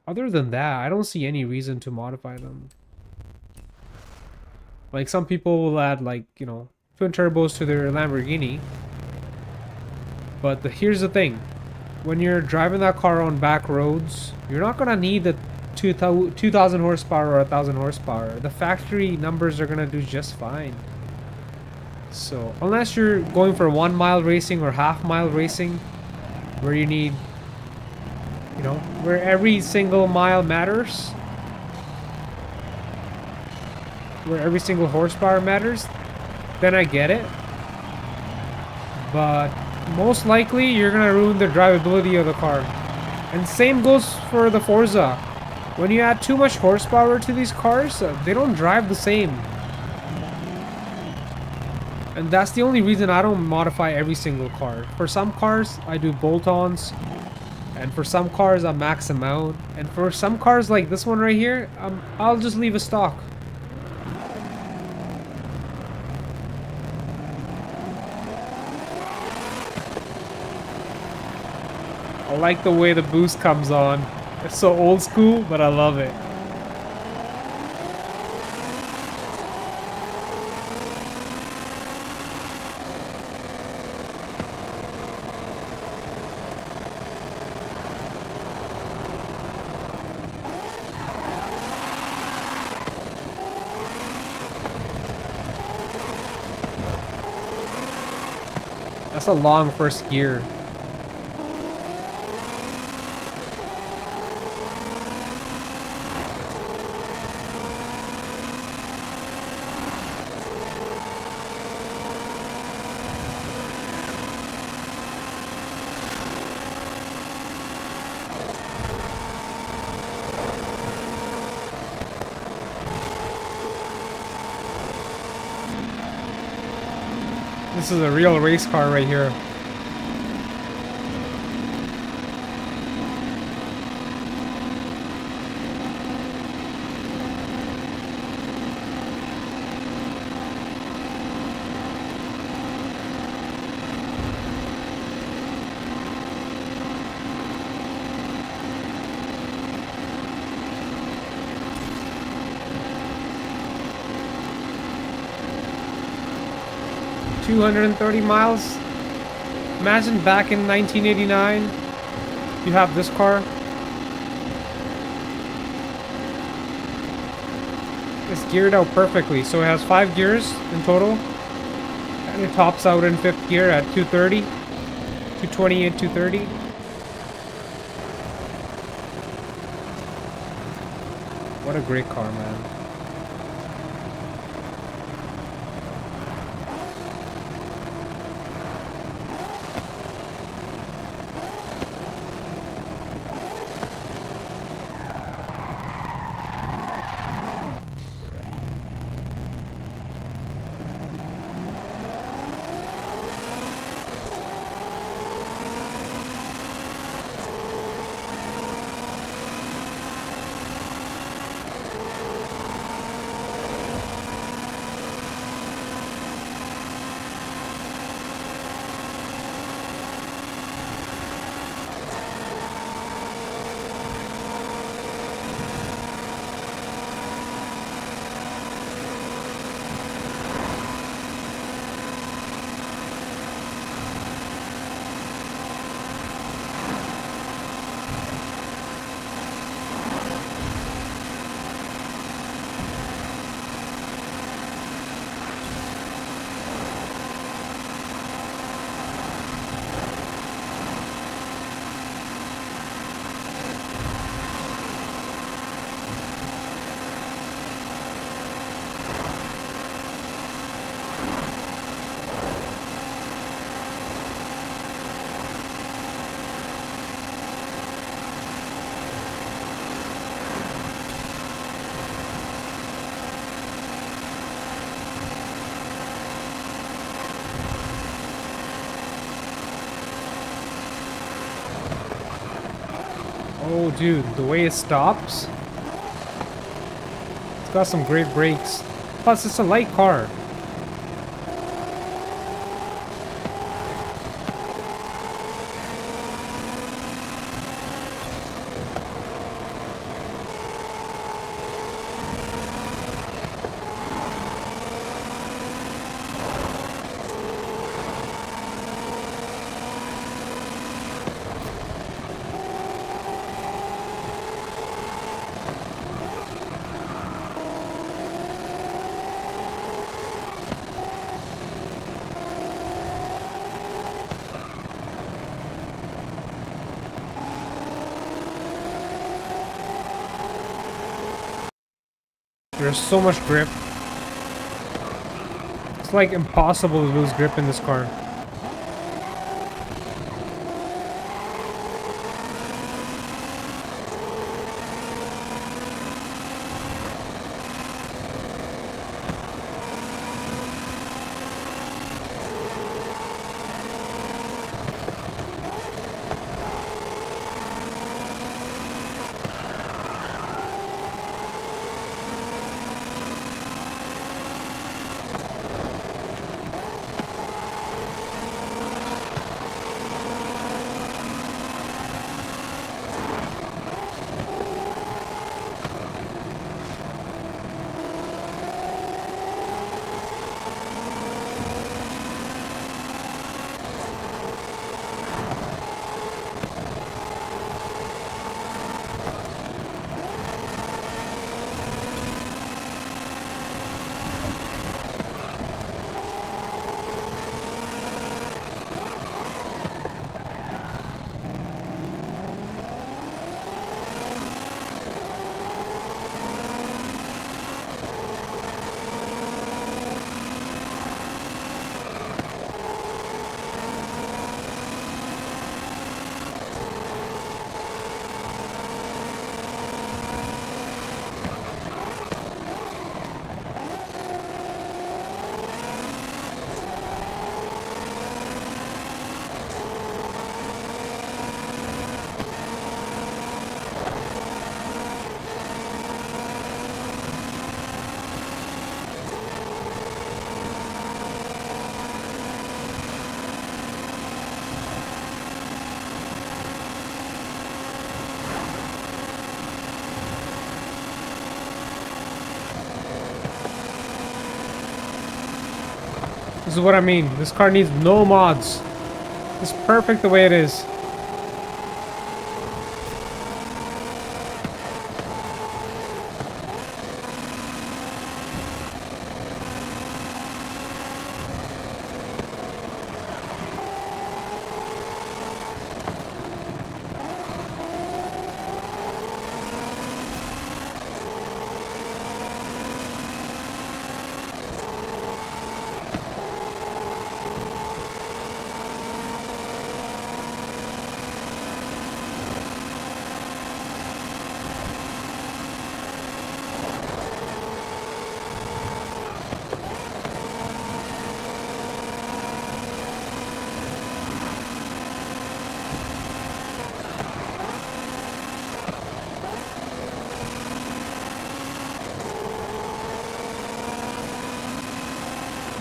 other than that, I don't see any reason to modify them. Like, some people will add, like, you know, twin turbos to their Lamborghini. But here's the thing. When you're driving that car on back roads, you're not gonna need the 2000 horsepower or 1000 horsepower. The factory numbers are gonna do just fine. So unless you're going for 1 mile racing or half-mile racing, where you need, you know, where every single mile matters, where every single horsepower matters, then I get it. But most likely you're gonna ruin the drivability of the car. And same goes for the Forza. When you add too much horsepower to these cars, they don't drive the same. And that's the only reason I don't modify every single car. For some cars, I do bolt-ons. And for some cars, I max them out. And for some cars like this one right here, I'll just leave a stock. I like the way the boost comes on. It's so old school, but I love it. That's a long first gear. This is a real race car right here. $230 miles. Imagine back in 1989, you have this car. It's geared out perfectly. So it has 5 gears in total. And it tops out in 5th gear at 230. 220 and 230. What a great car, man. Oh, dude, the way it stops. It's got some great brakes. Plus, it's a light car. There's so much grip. It's like impossible to lose grip in this car. This is what I mean. This car needs no mods. It's perfect the way it is.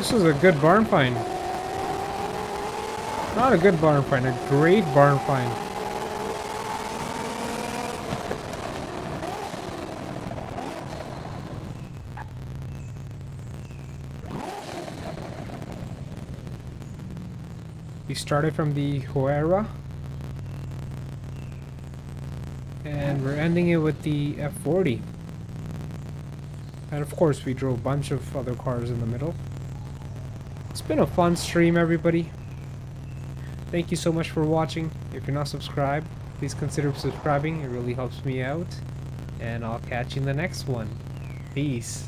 This was a good barn find. Not a good barn find, a great barn find. We started from the Huayra. And we're ending it with the F40. And of course we drove a bunch of other cars in the middle. It's been a fun stream, everybody. Thank you so much for watching. If you're not subscribed, please consider subscribing. It really helps me out. And I'll catch you in the next one. Peace.